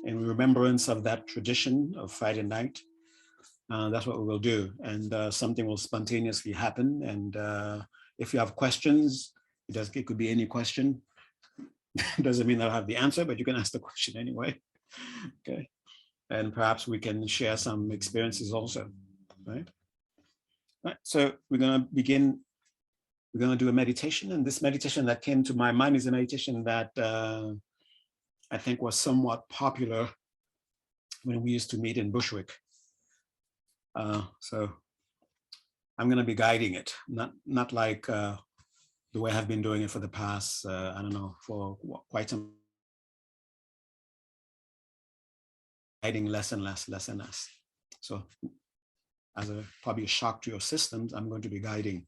in remembrance of that tradition of Friday night. That's what we will do. And something will spontaneously happen. And if you have questions, it could be any question. It doesn't mean I'll have the answer, but you can ask the question anyway. Okay. And perhaps we can share some experiences also, right? Right. So we're going to begin. We're going to do a meditation. And this meditation that came to my mind is a meditation that I think was somewhat popular when we used to meet in Bushwick. So I'm going to be guiding it, not like the way I've been doing it for the past, I don't know, for quite some, guiding less and less. So as probably a shock to your systems, I'm going to be guiding.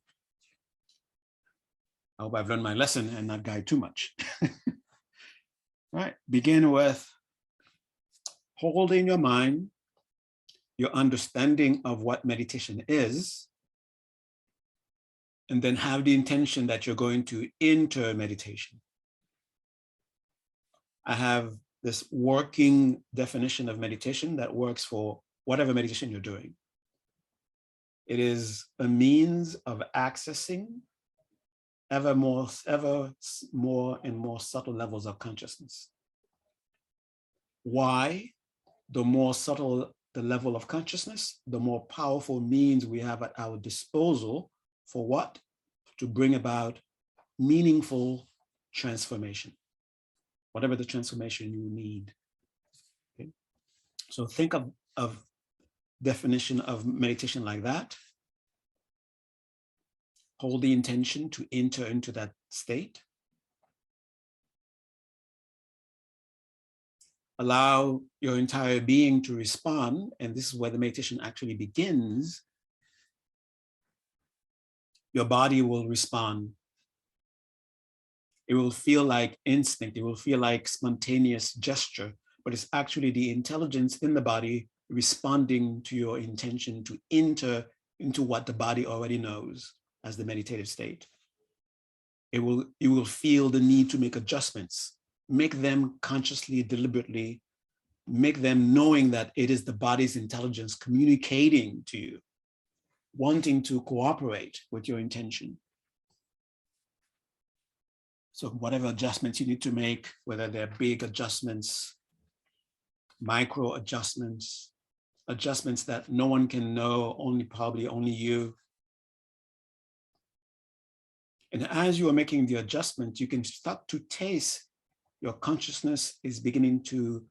I hope I've learned my lesson and not guide too much. All right, begin with holding your mind, your understanding of what meditation is, and then have the intention that you're going to enter meditation. I have this working definition of meditation that works for whatever meditation you're doing. It is a means of accessing ever more and more subtle levels of consciousness. Why? The more subtle the level of consciousness, the more powerful means we have at our disposal for what? To bring about meaningful transformation, whatever the transformation you need. Okay? So think of definition of meditation like that. Hold the intention to enter into that state. Allow your entire being to respond, and this is where the meditation actually begins. Your body will respond. It will feel like instinct. It will feel like spontaneous gesture, but it's actually the intelligence in the body responding to your intention to enter into what the body already knows as the meditative state. You will feel the need to make adjustments, make them consciously, deliberately, make them knowing that it is the body's intelligence communicating to you, wanting to cooperate with your intention. So whatever adjustments you need to make, whether they're big adjustments, micro adjustments, adjustments that no one can know, probably only you. And as you are making the adjustment, you can start to taste your consciousness is beginning to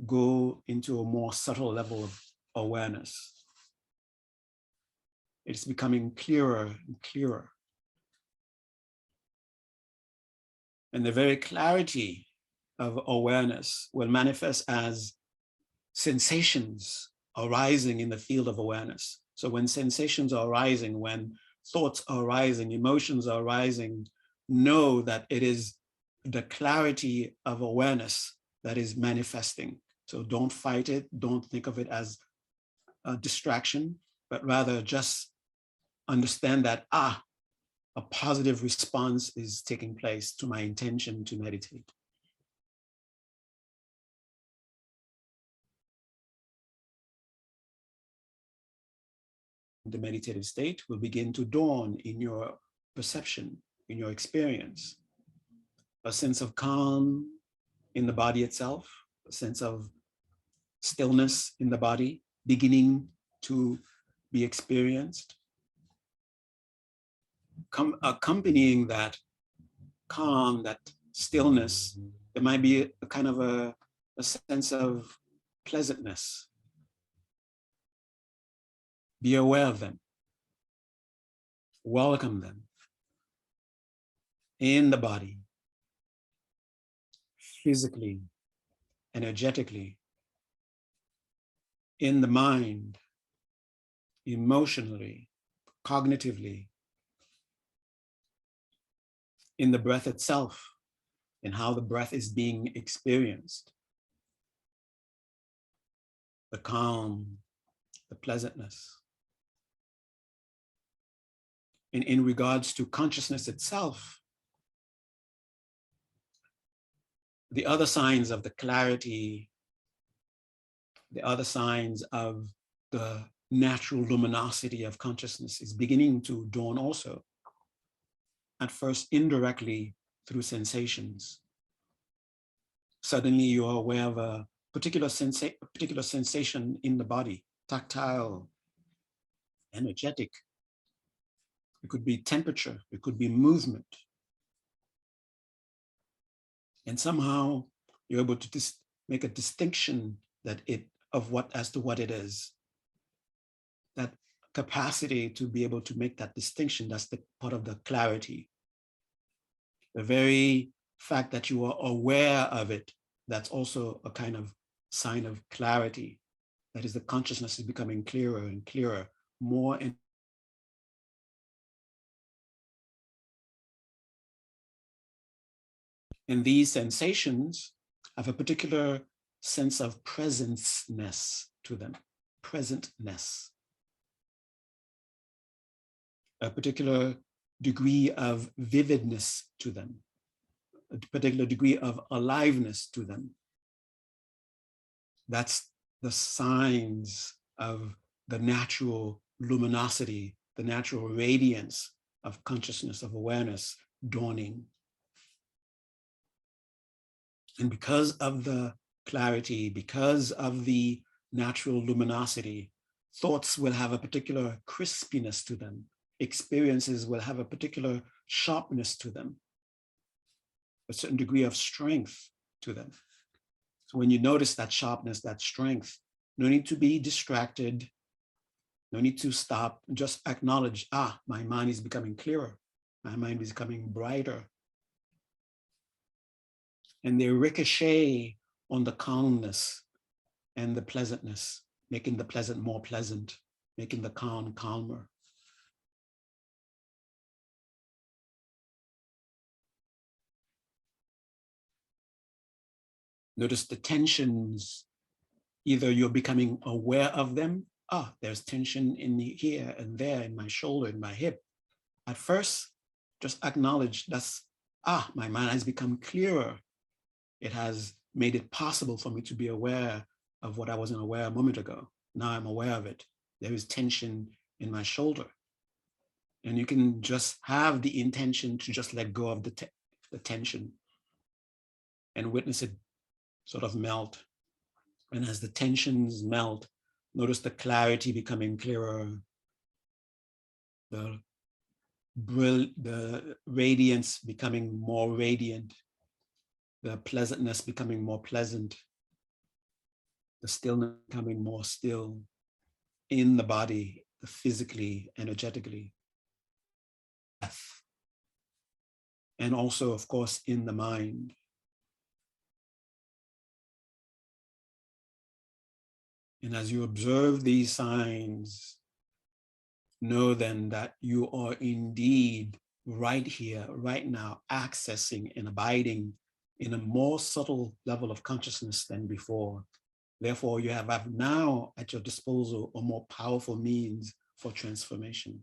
go into a more subtle level of awareness. It's becoming clearer and clearer. And the very clarity of awareness will manifest as sensations arising in the field of awareness. So when sensations are arising, when thoughts are arising, emotions are arising, know that it is the clarity of awareness that is manifesting. So don't fight it. Don't think of it as a distraction, but rather just understand that, a positive response is taking place to my intention to meditate. The meditative state will begin to dawn in your perception, in your experience. A sense of calm in the body itself, a sense of stillness in the body beginning to be experienced. Accompanying that calm, that stillness, there might be a kind of a sense of pleasantness. Be aware of them. Welcome them in the body, physically, energetically, in the mind, emotionally, cognitively, in the breath itself, and how the breath is being experienced. The calm, the pleasantness. And in regards to consciousness itself, the other signs of the clarity the other signs of the natural luminosity of consciousness is beginning to dawn also, at first indirectly through sensations. Suddenly you're aware of a particular sensation in the body, tactile, energetic. It could be temperature, it could be movement. And somehow you're able to make a distinction as to what it is. That capacity to be able to make that distinction, that's the part of the clarity. The very fact that you are aware of it, that's also a kind of sign of clarity. That is, the consciousness is becoming clearer and clearer, more and these sensations have a particular sense of presence-ness to them, presentness, a particular degree of vividness to them, a particular degree of aliveness to them. That's the signs of the natural luminosity, the natural radiance of consciousness, of awareness dawning. And because of the clarity, because of the natural luminosity, thoughts will have a particular crispiness to them. Experiences will have a particular sharpness to them, a certain degree of strength to them. So when you notice that sharpness, that strength, no need to be distracted, no need to stop, just acknowledge, my mind is becoming clearer, my mind is becoming brighter. And they ricochet on the calmness and the pleasantness, making the pleasant more pleasant, making the calm calmer. Notice the tensions. Either you're becoming aware of them. There's tension in here and there, in my shoulder, in my hip. At first, just acknowledge that's, my mind has become clearer. It has made it possible for me to be aware of what I wasn't aware a moment ago. Now I'm aware of it. There is tension in my shoulder. And you can just have the intention to just let go of the tension and witness it sort of melt. And as the tensions melt, notice the clarity becoming clearer, the radiance becoming more radiant, the pleasantness becoming more pleasant, the stillness becoming more still in the body, physically, energetically. And also, of course, in the mind. And as you observe these signs, know then that you are indeed right here, right now, accessing and abiding in a more subtle level of consciousness than before. Therefore, you have now at your disposal a more powerful means for transformation.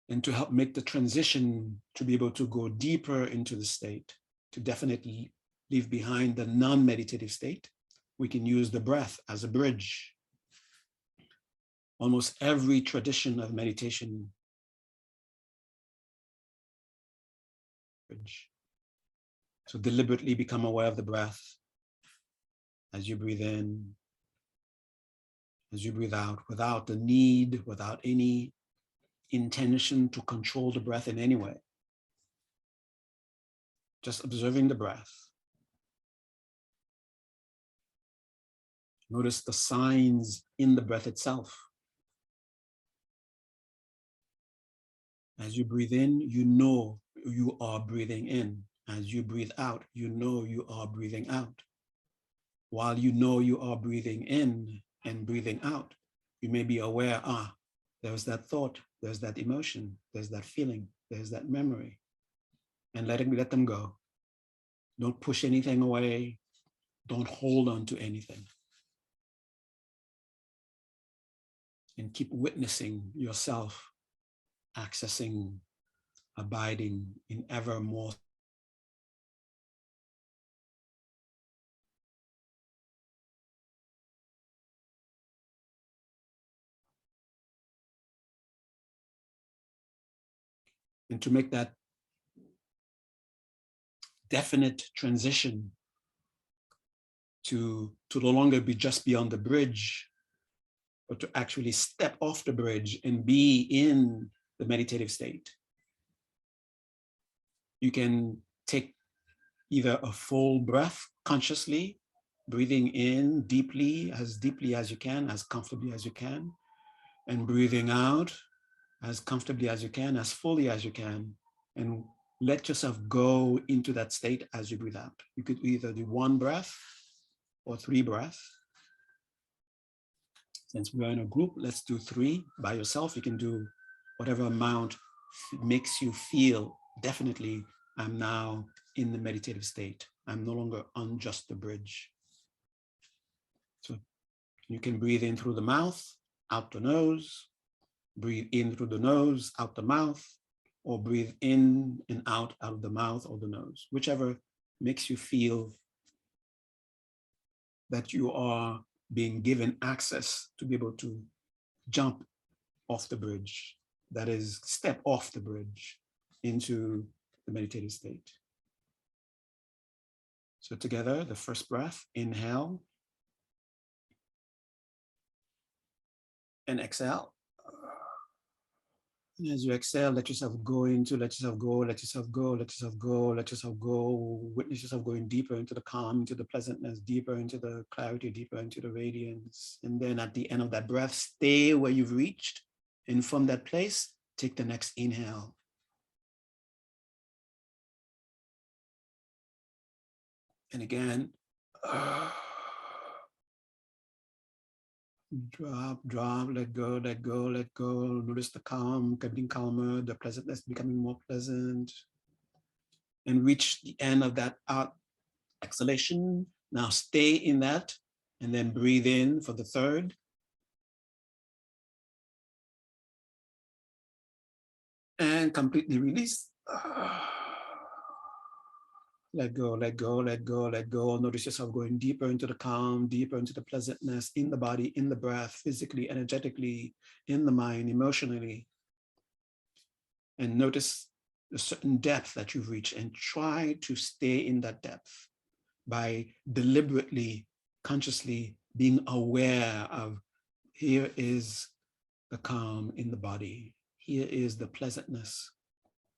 And to help make the transition to be able to go deeper into the state, to definitely leave behind the non-meditative state, we can use the breath as a bridge. Almost every tradition of meditation bridge. So deliberately become aware of the breath as you breathe in, as you breathe out, without the need, without any intention to control the breath in any way. Just observing the breath. Notice the signs in the breath itself. As you breathe in, you know you are breathing in. As you breathe out, you know you are breathing out. While you know you are breathing in and breathing out, you may be aware, there's that thought, there's that emotion, there's that feeling, there's that memory. And let them go. Don't push anything away. Don't hold on to anything. And keep witnessing yourself accessing, abiding in ever more And to make that definite transition to no longer be just be on the bridge, but to actually step off the bridge and be in the meditative state. You can take either a full breath consciously, breathing in deeply as you can, as comfortably as you can, and breathing out as comfortably as you can, as fully as you can, and let yourself go into that state as you breathe out. You could either do 1 breath or 3 breaths. Since we're in a group, let's do 3. By yourself, you can do whatever amount makes you feel, definitely, I'm now in the meditative state. I'm no longer on just the bridge. So you can breathe in through the mouth, out the nose, breathe in through the nose, out the mouth, or breathe in and out of the mouth or the nose, whichever makes you feel that you are being given access to be able to jump off the bridge, that is, step off the bridge into the meditative state. So together, the first breath, inhale and exhale. And as you exhale, let yourself go into, let yourself go, let yourself go, let yourself go, let yourself go. Witness yourself going deeper into the calm, into the pleasantness, deeper into the clarity, deeper into the radiance. And then at the end of that breath, stay where you've reached. And from that place, take the next inhale. And again, drop, let go, let go, let go. Notice the calm getting calmer, the pleasantness becoming more pleasant. And reach the end of that out exhalation. Now stay in that and then breathe in for the 3rd. And completely release. Let go, let go, let go, let go. Notice yourself going deeper into the calm, deeper into the pleasantness in the body, in the breath, physically, energetically, in the mind, emotionally. And notice a certain depth that you've reached and try to stay in that depth by deliberately, consciously being aware of, here is the calm in the body. Here is the pleasantness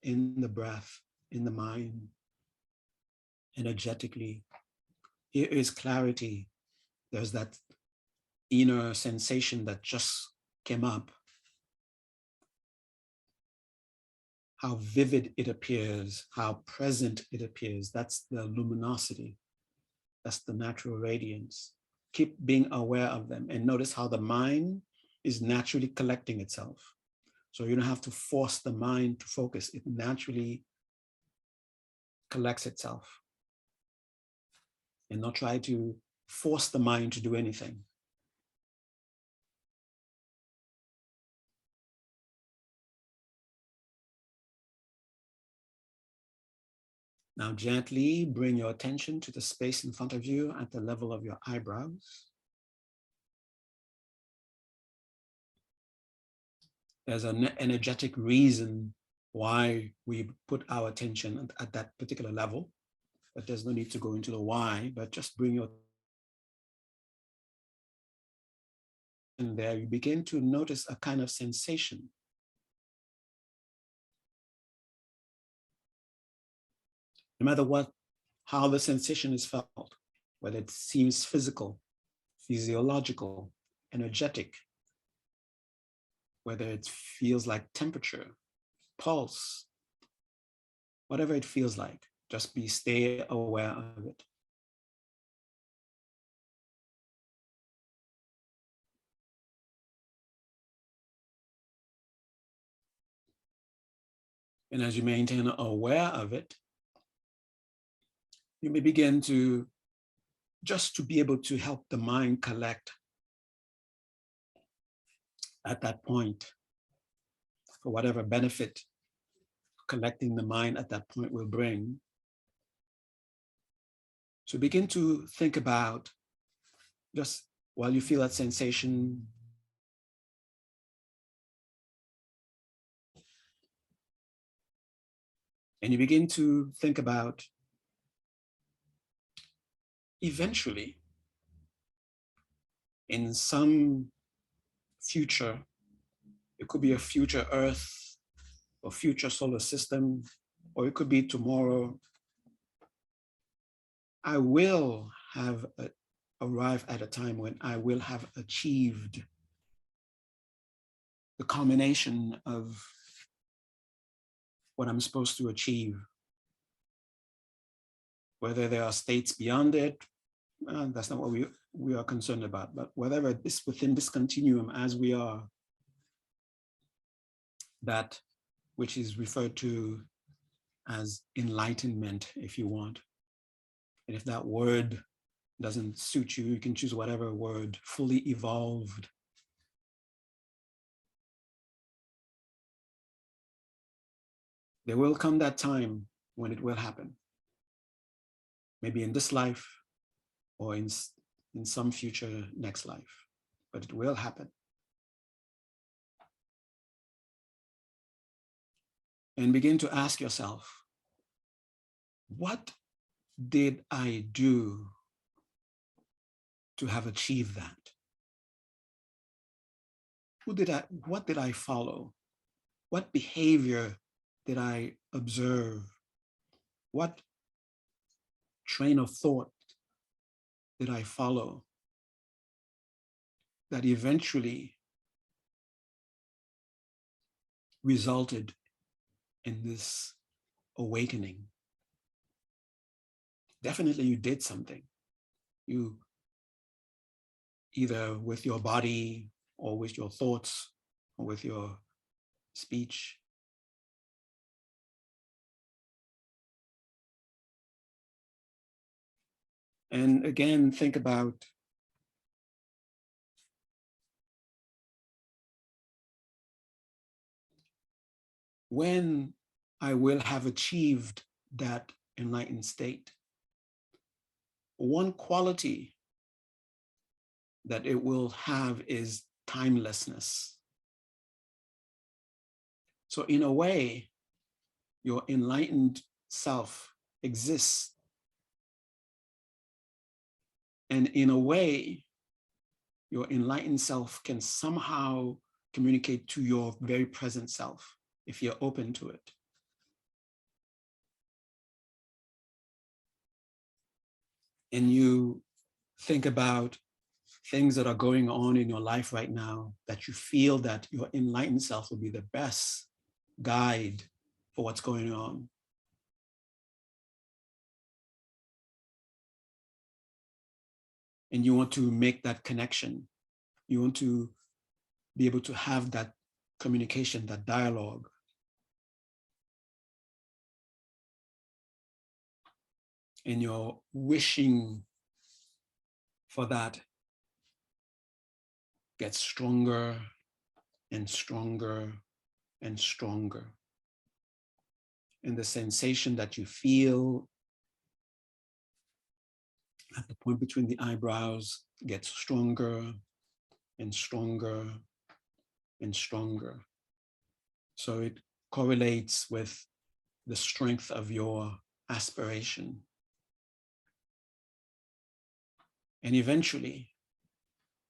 in the breath, in the mind, energetically. Here is clarity. There's that inner sensation that just came up. How vivid it appears, how present it appears. That's the luminosity. That's the natural radiance. Keep being aware of them and notice how the mind is naturally collecting itself. So you don't have to force the mind to focus. It naturally collects itself. And not try to force the mind to do anything. Now gently bring your attention to the space in front of you at the level of your eyebrows. There's an energetic reason why we put our attention at that particular level, but there's no need to go into the why, but just bring your attention there. You begin to notice a kind of sensation. No matter how the sensation is felt, whether it seems physical, physiological, energetic, whether it feels like temperature, pulse, whatever it feels like, just stay aware of it. And as you maintain aware of it, you may begin to just to be able to help the mind collect at that point for whatever benefit collecting the mind at that point will bring. So begin to think about, just while you feel that sensation, And you begin to think about eventually in some future, it could be a future Earth or future solar system, or it could be tomorrow, I will have arrived at a time when I will have achieved the culmination of what I'm supposed to achieve. Whether there are states beyond it, that's not what we are concerned about. But whatever is within this continuum as we are, that which is referred to as enlightenment, if you want. And if that word doesn't suit you, you can choose whatever word, fully evolved. There will come that time when it will happen. Maybe in this life or in some future next life, but it will happen. And begin to ask yourself, what did I do to have achieved that? What did I follow? What behavior did I observe? What train of thought did I follow that eventually resulted in this awakening? Definitely you did something. You, either with your body or with your thoughts or with your speech. And again, think about when I will have achieved that enlightened state. One quality that it will have is timelessness. So in a way, your enlightened self exists. And in a way, your enlightened self can somehow communicate to your very present self if you're open to it. And you think about things that are going on in your life right now that you feel that your enlightened self will be the best guide for what's going on. And you want to make that connection. You want to be able to have that communication, that dialogue. And you're wishing for that gets stronger and stronger and stronger. And the sensation that you feel at the point between the eyebrows gets stronger and stronger and stronger. So it correlates with the strength of your aspiration. And eventually,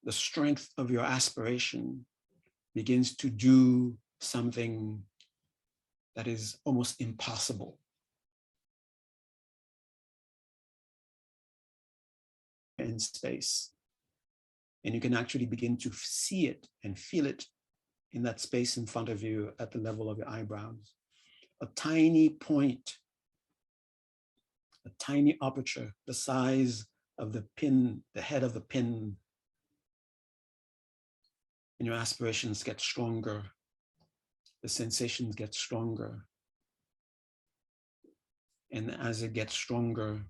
the strength of your aspiration begins to do something that is almost impossible. In space. And you can actually begin to see it and feel it in that space in front of you at the level of your eyebrows. A tiny point, a tiny aperture, the size of the pin, the head of the pin. And your aspirations get stronger. The sensations get stronger. And as it gets stronger,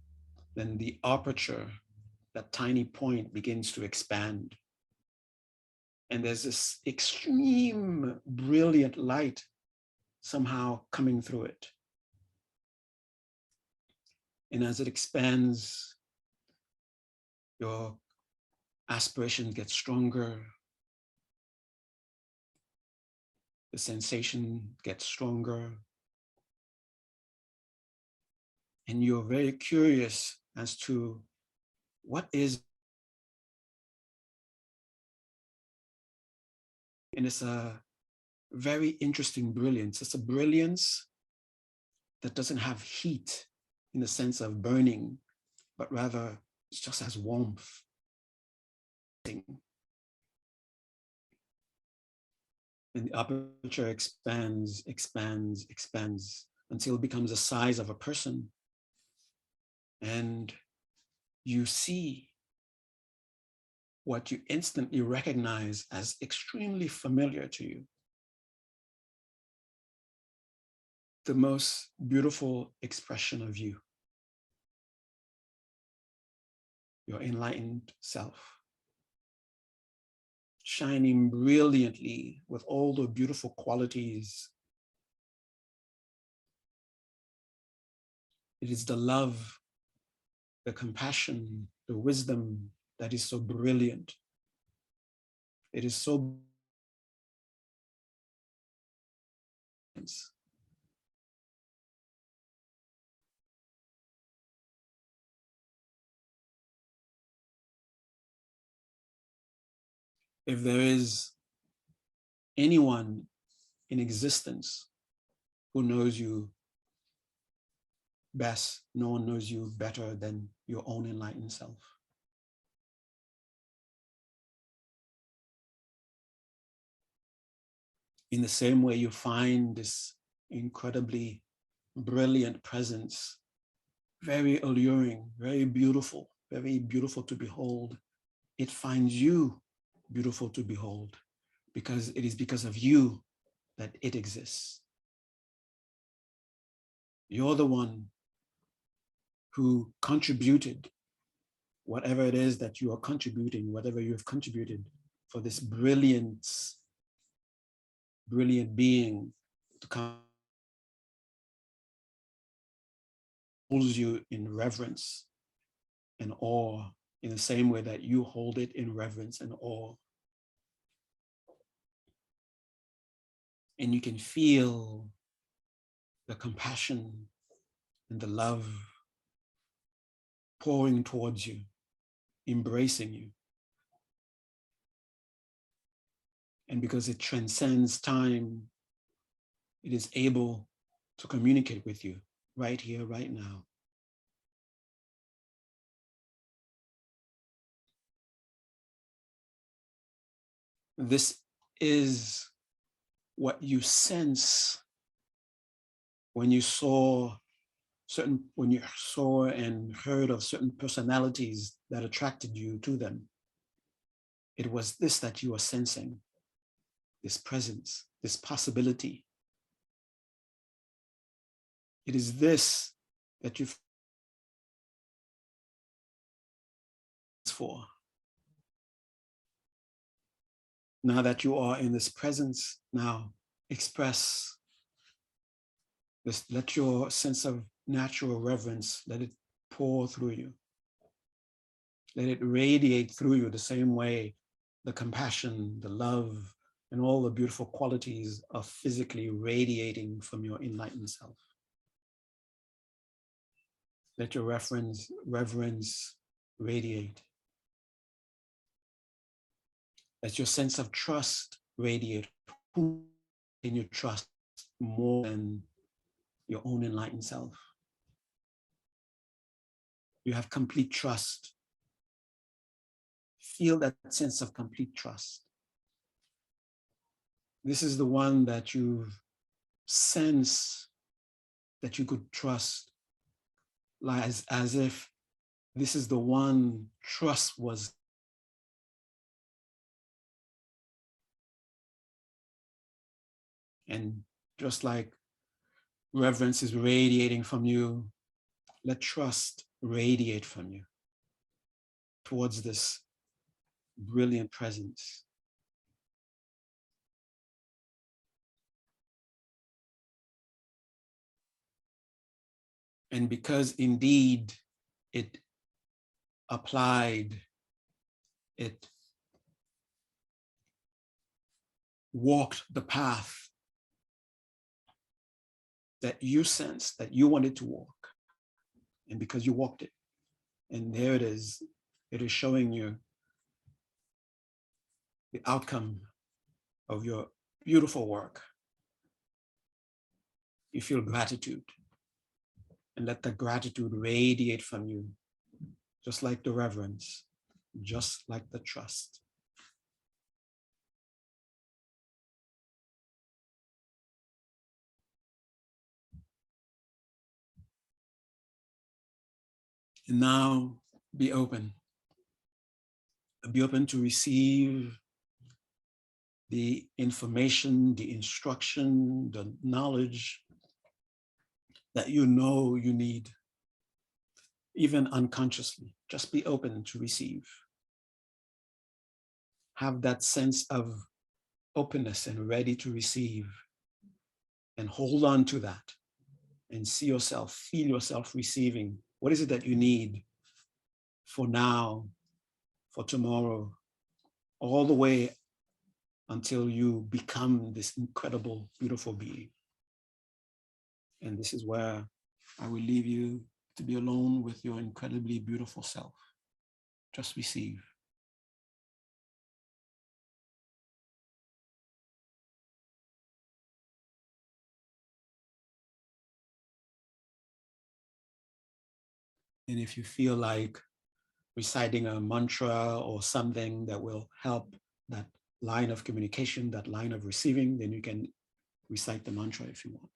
then the aperture, that tiny point, begins to expand. And there's this extreme brilliant light somehow coming through it. And as it expands, your aspiration gets stronger. The sensation gets stronger. and you're very curious as to what is, and it's a very interesting brilliance. It's a brilliance that doesn't have heat in the sense of burning, but rather it just has warmth. And the aperture expands, expands, expands until it becomes the size of a person. And you see what you instantly recognize as extremely familiar to you. The most beautiful expression of you, your enlightened self, shining brilliantly with all the beautiful qualities. It is the love, the compassion, the wisdom that is so brilliant. It is so if there is anyone in existence who knows you best, no one knows you better than your own enlightened self. In the same way you find this incredibly brilliant presence, very alluring, very beautiful to behold, it finds you beautiful to behold because it is because of you that it exists. You're the one who contributed whatever it is that you are contributing, whatever you have contributed for this brilliant being to come, holds you in reverence and awe in the same way that you hold it in reverence and awe. And you can feel the compassion and the love pouring towards you, embracing you. And because it transcends time, it is able to communicate with you right here, right now. This is what you sense when you saw and heard of certain personalities that attracted you to them. It was this that you were sensing, this presence, this possibility. It is this that you for. Now that you are in this presence, now express this, let your sense of natural reverence, let it pour through you. Let it radiate through you the same way the compassion, the love, and all the beautiful qualities are physically radiating from your enlightened self. Let your reverence radiate. Let your sense of trust radiate. Who can you trust more than your own enlightened self? You have complete trust. Feel that sense of complete trust. This is the one that you sense that you could trust, as if this is the one trust was. And just like reverence is radiating from you, let trust radiate from you towards this brilliant presence. And because indeed it applied, it walked the path that you sensed that you wanted to walk, and because you walked it. And there it is. It is showing you the outcome of your beautiful work. You feel gratitude, and let the gratitude radiate from you, just like the reverence, just like the trust. And now be open. Be open to receive the information, the instruction, the knowledge that you know you need, even unconsciously. Just be open to receive. Have that sense of openness and ready to receive, and hold on to that and see yourself, feel yourself receiving. What is it that you need for now, for tomorrow, all the way until you become this incredible, beautiful being? And this is where I will leave you to be alone with your incredibly beautiful self. Just receive. And if you feel like reciting a mantra or something that will help that line of communication, that line of receiving, then you can recite the mantra if you want.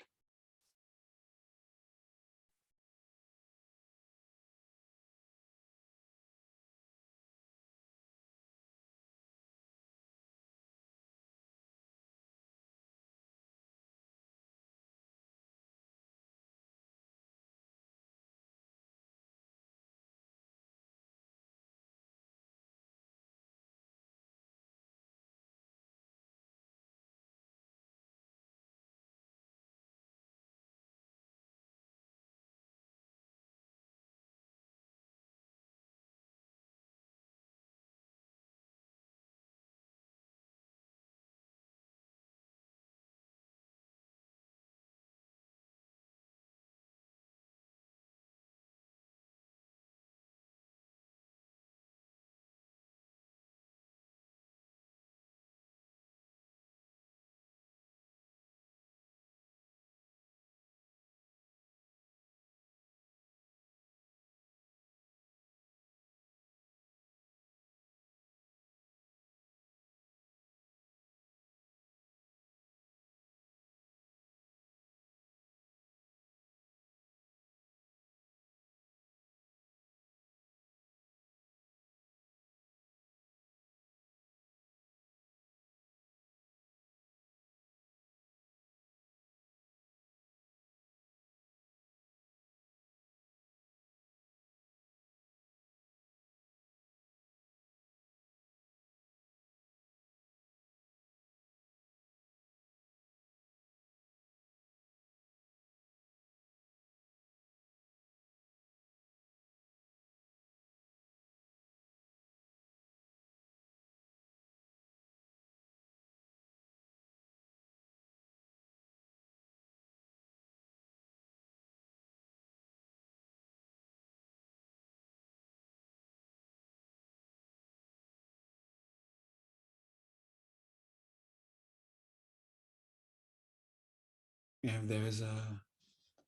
If there is a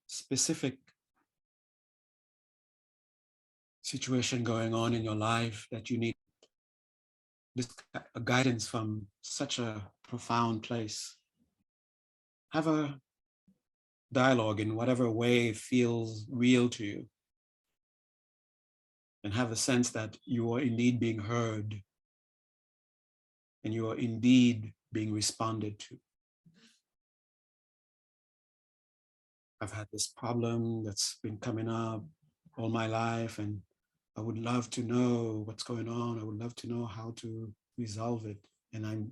specific situation going on in your life that you need this guidance from such a profound place, have a dialogue in whatever way feels real to you, and have a sense that you are indeed being heard and you are indeed being responded to. I've had this problem that's been coming up all my life, and I would love to know what's going on. I would love to know how to resolve it. And I'm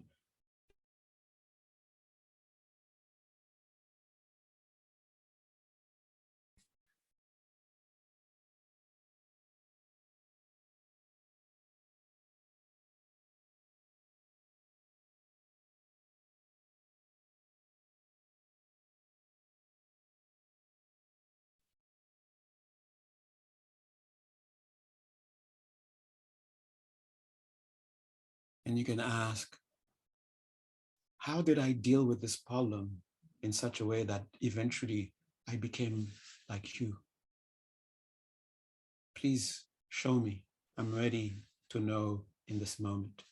And you can ask, how did I deal with this problem in such a way that eventually I became like you? Please show me. I'm ready to know in this moment.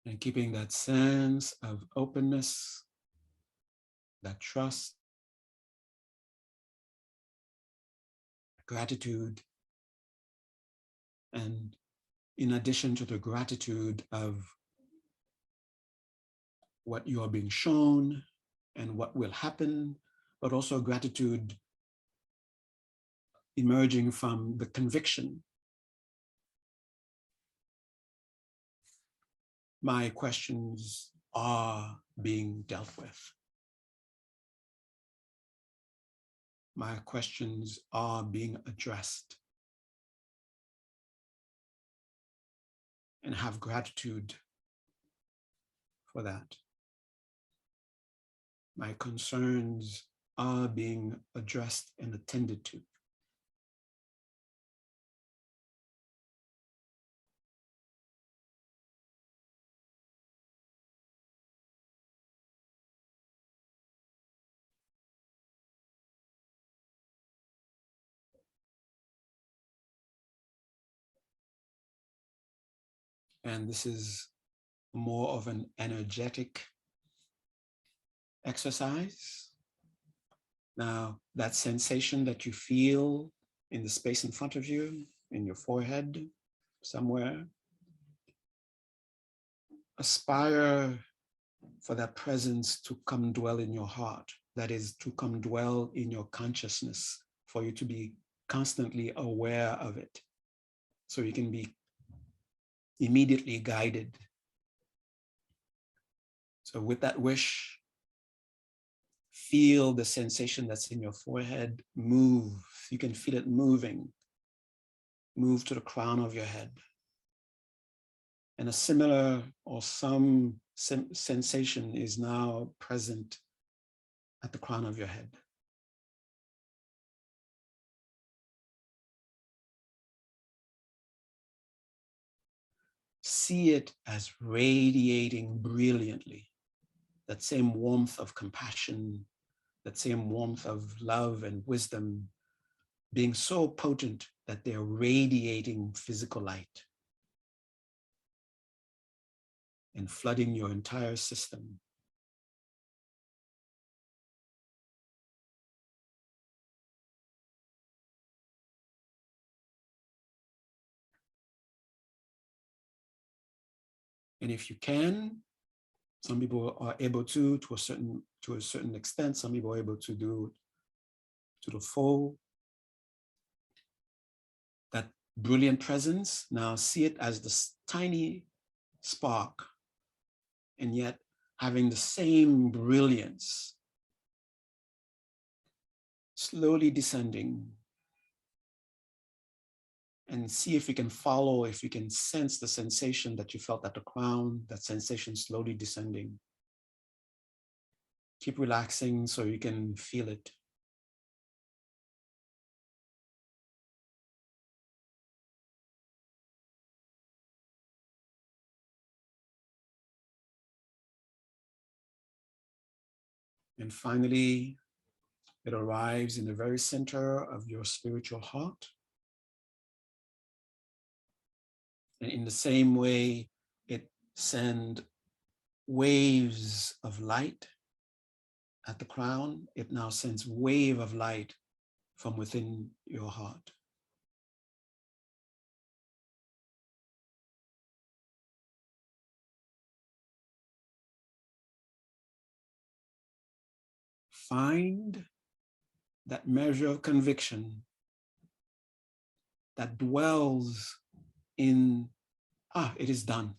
And keeping that sense of openness, that trust, gratitude, and in addition to the gratitude of what you are being shown and what will happen, but also gratitude emerging from the conviction. My questions are being dealt with. My questions are being addressed. And have gratitude for that. My concerns are being addressed and attended to. And this is more of an energetic exercise. Now, that sensation that you feel in the space in front of you, in your forehead, somewhere, aspire for that presence to come dwell in your heart. That is, to come dwell in your consciousness, for you to be constantly aware of it, so you can be immediately guided. So with that wish, feel the sensation that's in your forehead move. You can feel it moving. Move to the crown of your head. And a similar or some sensation is now present at the crown of your head. See it as radiating brilliantly. That same warmth of compassion, that same warmth of love and wisdom being so potent that they're radiating physical light and flooding your entire system. And if you can, some people are able to a certain extent, some people are able to do to the full. That brilliant presence, now see it as this tiny spark, and yet having the same brilliance, slowly descending. And see if you can follow, if you can sense the sensation that you felt at the crown, that sensation slowly descending. Keep relaxing so you can feel it. And finally, it arrives in the very center of your spiritual heart. And in the same way, it sends waves of light at the crown. It now sends wave of light from within your heart. Find that measure of conviction that dwells in, it is done.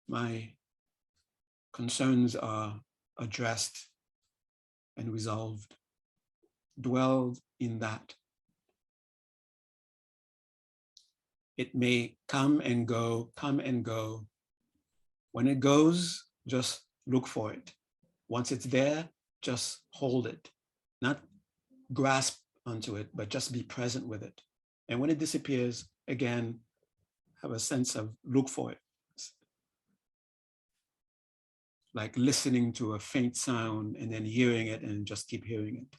My concerns are addressed and resolved. Dwell in that. It may come and go, come and go. When it goes, just look for it. Once it's there, just hold it. Not grasp onto it, but just be present with it. And when it disappears, again, have a sense of look for it. Like listening to a faint sound and then hearing it and just keep hearing it.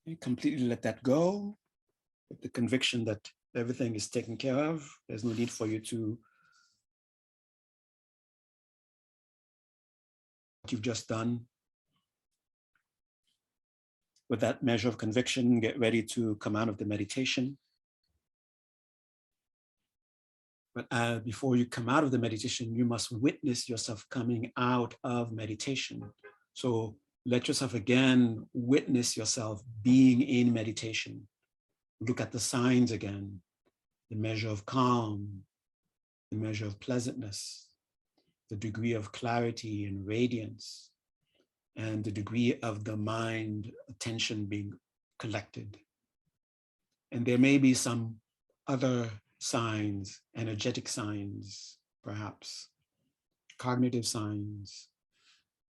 And completely let that go with the conviction that everything is taken care of. There's no need for you to what you've just done. With that measure of conviction, get ready to come out of the meditation. But before you come out of the meditation, you must witness yourself coming out of meditation. So let yourself again witness yourself being in meditation. Look at the signs again, the measure of calm, the measure of pleasantness, the degree of clarity and radiance, and the degree of the mind attention being collected. And there may be some other signs, energetic signs, perhaps, cognitive signs,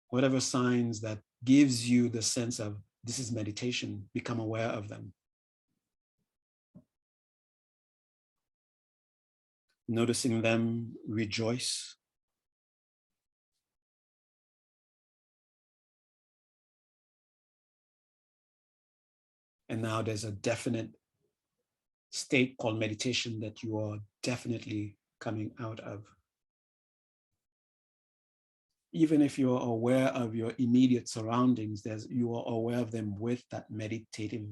whatever signs that gives you the sense of this is meditation, become aware of them. Noticing them, rejoice. And now there's a definite state called meditation that you are definitely coming out of. Even if you're aware of your immediate surroundings, you are aware of them with that meditative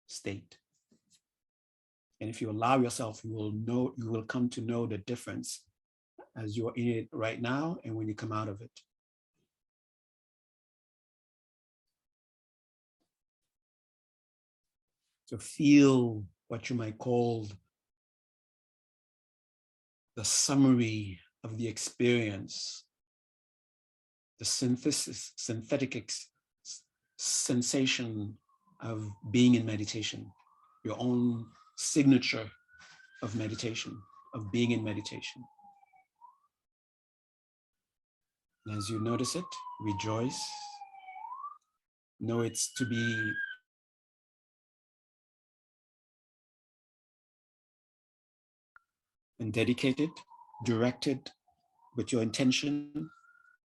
state. And if you allow yourself, you will come to know the difference as you're in it right now and when you come out of it. So feel what you might call the summary of the experience, the synthetic sensation of being in meditation, your own signature of meditation, of being in meditation. And as you notice it, rejoice. Know it's to be and dedicated, directed with your intention,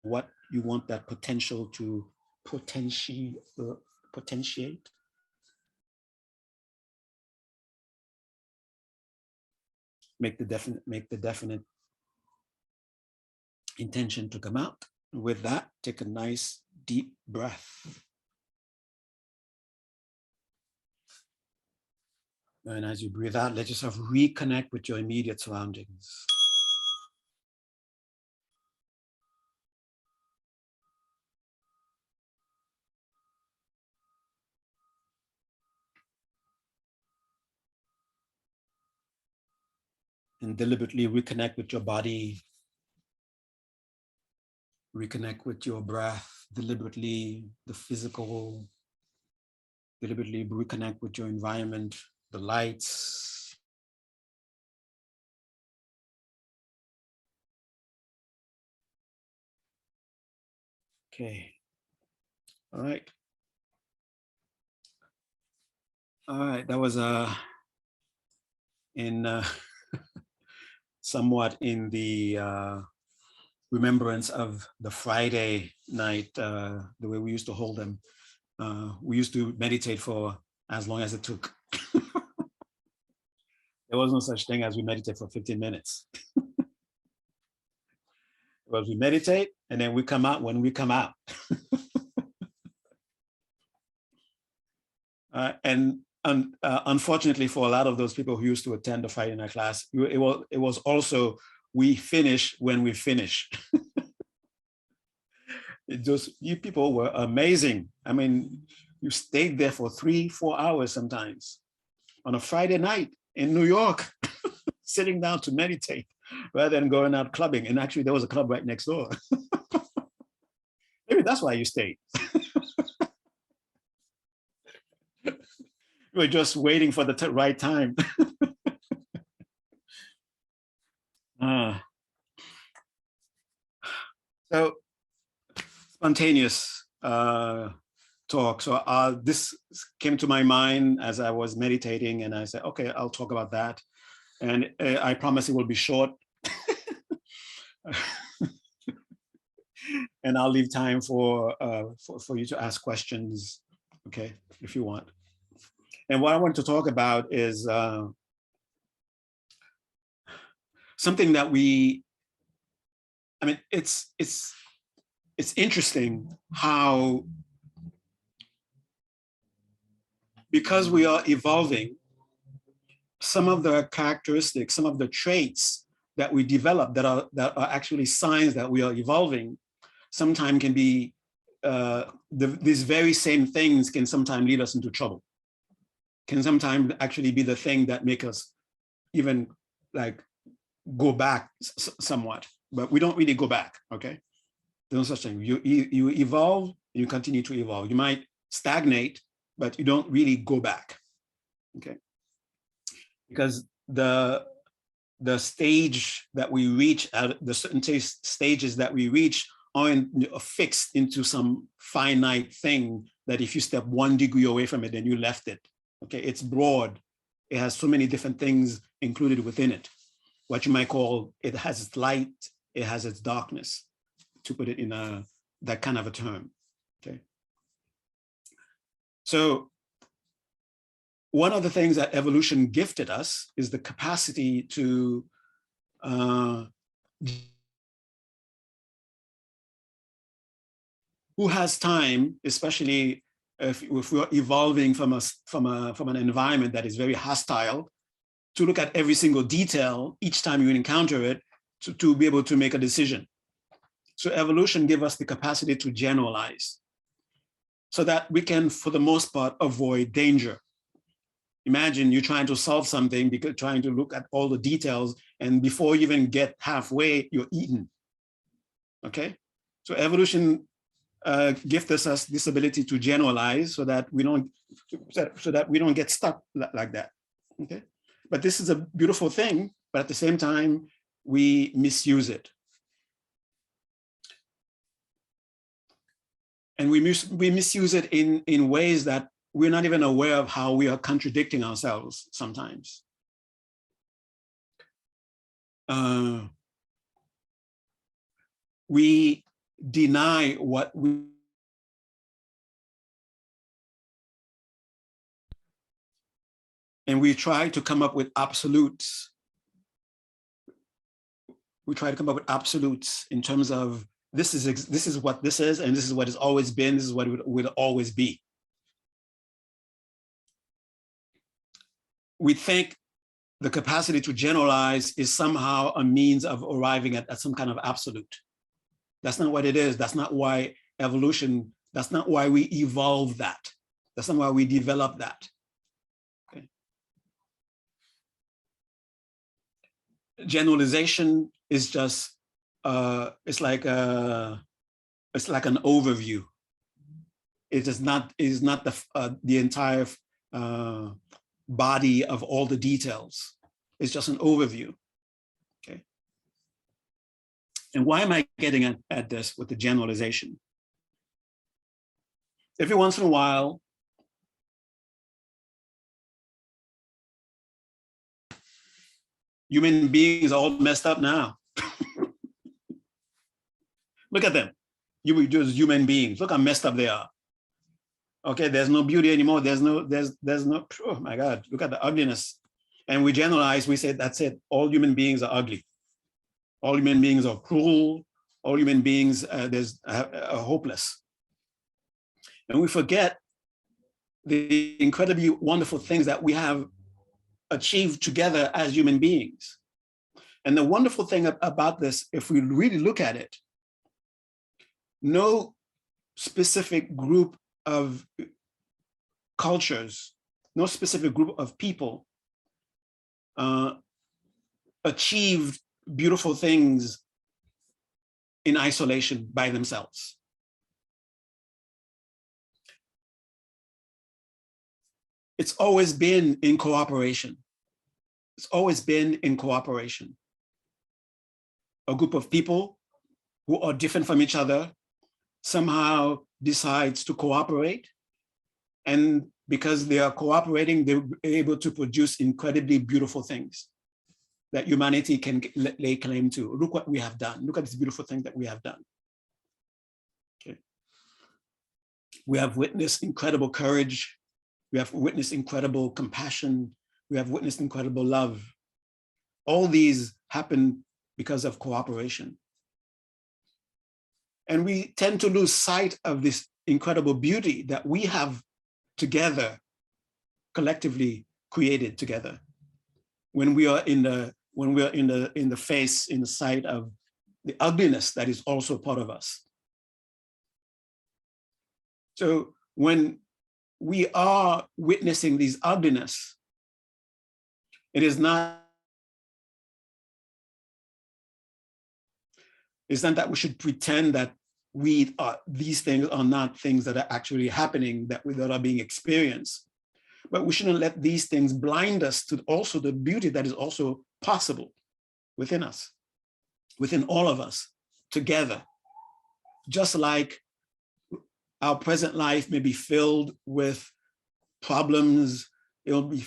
what you want that potential to potentiate. Make the definite intention to come out. With that, take a nice deep breath. And as you breathe out, let yourself reconnect with your immediate surroundings. And deliberately reconnect with your body, reconnect with your breath, deliberately the physical, deliberately reconnect with your environment, the lights. Okay. All right. All right. That was somewhat in the remembrance of the Friday night, the way we used to hold them. We used to meditate for as long as it took. There was no such thing as we meditate for 15 minutes. Well, we meditate and then we come out when we come out. And unfortunately for a lot of those people who used to attend the Friday night class, it was also, we finish when we finish. You people were amazing. I mean, you stayed there for 3-4 hours sometimes on a Friday night in New York, sitting down to meditate. rather than going out clubbing. And actually, there was a club right next door. Maybe that's why you stayed. You were just waiting for the right time. So spontaneous talk. So this came to my mind as I was meditating, and I said, okay, I'll talk about that. And I promise it will be short. And I'll leave time for you to ask questions, okay, if you want. And what I want to talk about is something that it's interesting how, because we are evolving, some of the characteristics, some of the traits that we develop that are actually signs that we are evolving, sometimes can be, these very same things can sometimes lead us into trouble, can sometimes actually be the thing that make us even like go back somewhat, but we don't really go back, okay? There's no such thing. You evolve, you continue to evolve. You might stagnate, but you don't really go back, okay? Because the stage that we reach, the certain stages that we reach aren't fixed into some finite thing that if you step 1 degree away from it, then you left it, okay? It's broad. It has so many different things included within it. What you might call, it has its light, it has its darkness, to put it in that kind of a term, okay? So one of the things that evolution gifted us is the capacity to who has time, especially if we're evolving from an environment that is very hostile, to look at every single detail each time you encounter it, to be able to make a decision. So evolution gave us the capacity to generalize so that we can, for the most part, avoid danger. Imagine you're trying to solve something, because trying to look at all the details, and before you even get halfway, you're eaten, okay? So evolution gifted us this ability to generalize so that we don't get stuck like that, okay? But this is a beautiful thing, but at the same time, we misuse it. And we misuse it in ways that we're not even aware of how we are contradicting ourselves sometimes. We deny what we and we try to come up with absolutes. We try to come up with absolutes in terms of this is what this is, and this is what it's always been, this is what it will always be. We think the capacity to generalize is somehow a means of arriving at some kind of absolute. That's not what it is. That's not why evolution, that's not why we evolve that. That's not why we develop that. Okay. Generalization is just, it's like an overview. It is not the entire body of all the details. It's just an overview, okay? And why am I getting at this with the generalization? Every once in a while, human beings are all messed up now. Look at them. You just human beings. Look how messed up they are. Okay, there's no beauty anymore. There's no, oh my God, look at the ugliness. And we generalize, we say, that's it. All human beings are ugly. All human beings are cruel. All human beings are hopeless. And we forget the incredibly wonderful things that we have achieved together as human beings. And the wonderful thing about this, if we really look at it, no specific group of cultures, no specific group of people achieved beautiful things in isolation by themselves. It's always been in cooperation. It's always been in cooperation. A group of people who are different from each other somehow decides to cooperate. And because they are cooperating, they're able to produce incredibly beautiful things that humanity can lay claim to. Look what we have done. Look at this beautiful thing that we have done. Okay. We have witnessed incredible courage. We have witnessed incredible compassion. We have witnessed incredible love. All these happen because of cooperation. And we tend to lose sight of this incredible beauty that we have together, collectively created together. When we are in the face, in the sight of the ugliness that is also part of us. So when we are witnessing these ugliness, it is not, it's not that we should pretend that these things are not things that are actually happening, that are being experienced. But we shouldn't let these things blind us to also the beauty that is also possible within us, within all of us, together. Just like our present life may be filled with problems, it will be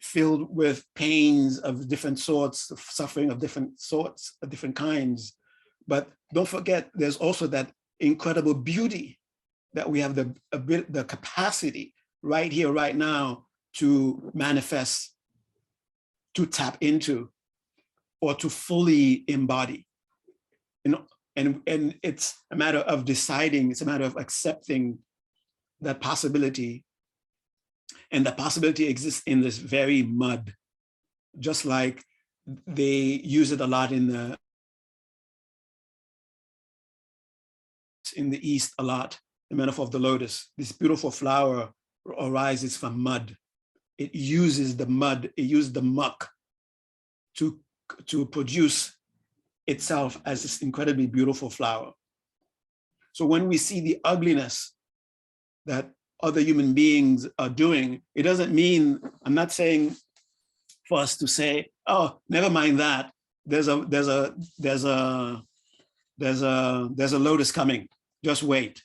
filled with pains of different sorts, of suffering of different sorts, of different kinds. But don't forget, there's also that incredible beauty that we have the capacity right here, right now, to manifest, to tap into, or to fully embody. And it's a matter of deciding, it's a matter of accepting that possibility. And that possibility exists in this very mud, just like they use it a lot in the East a lot, the metaphor of the lotus. This beautiful flower arises from mud. It uses the mud, it uses the muck to produce itself as this incredibly beautiful flower. So when we see the ugliness that other human beings are doing, it doesn't mean, I'm not saying for us to say, oh, never mind that. There's a lotus coming. Just wait.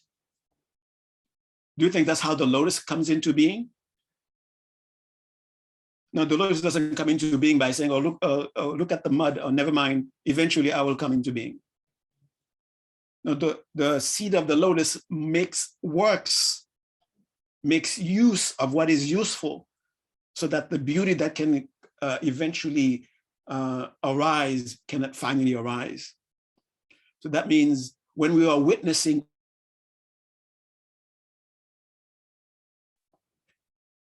Do you think that's how the lotus comes into being? No, the lotus doesn't come into being by saying, oh, look at the mud, or never mind, eventually I will come into being. No, the seed of the lotus makes use of what is useful, so that the beauty that can eventually arise can finally arise. So that means when we are witnessing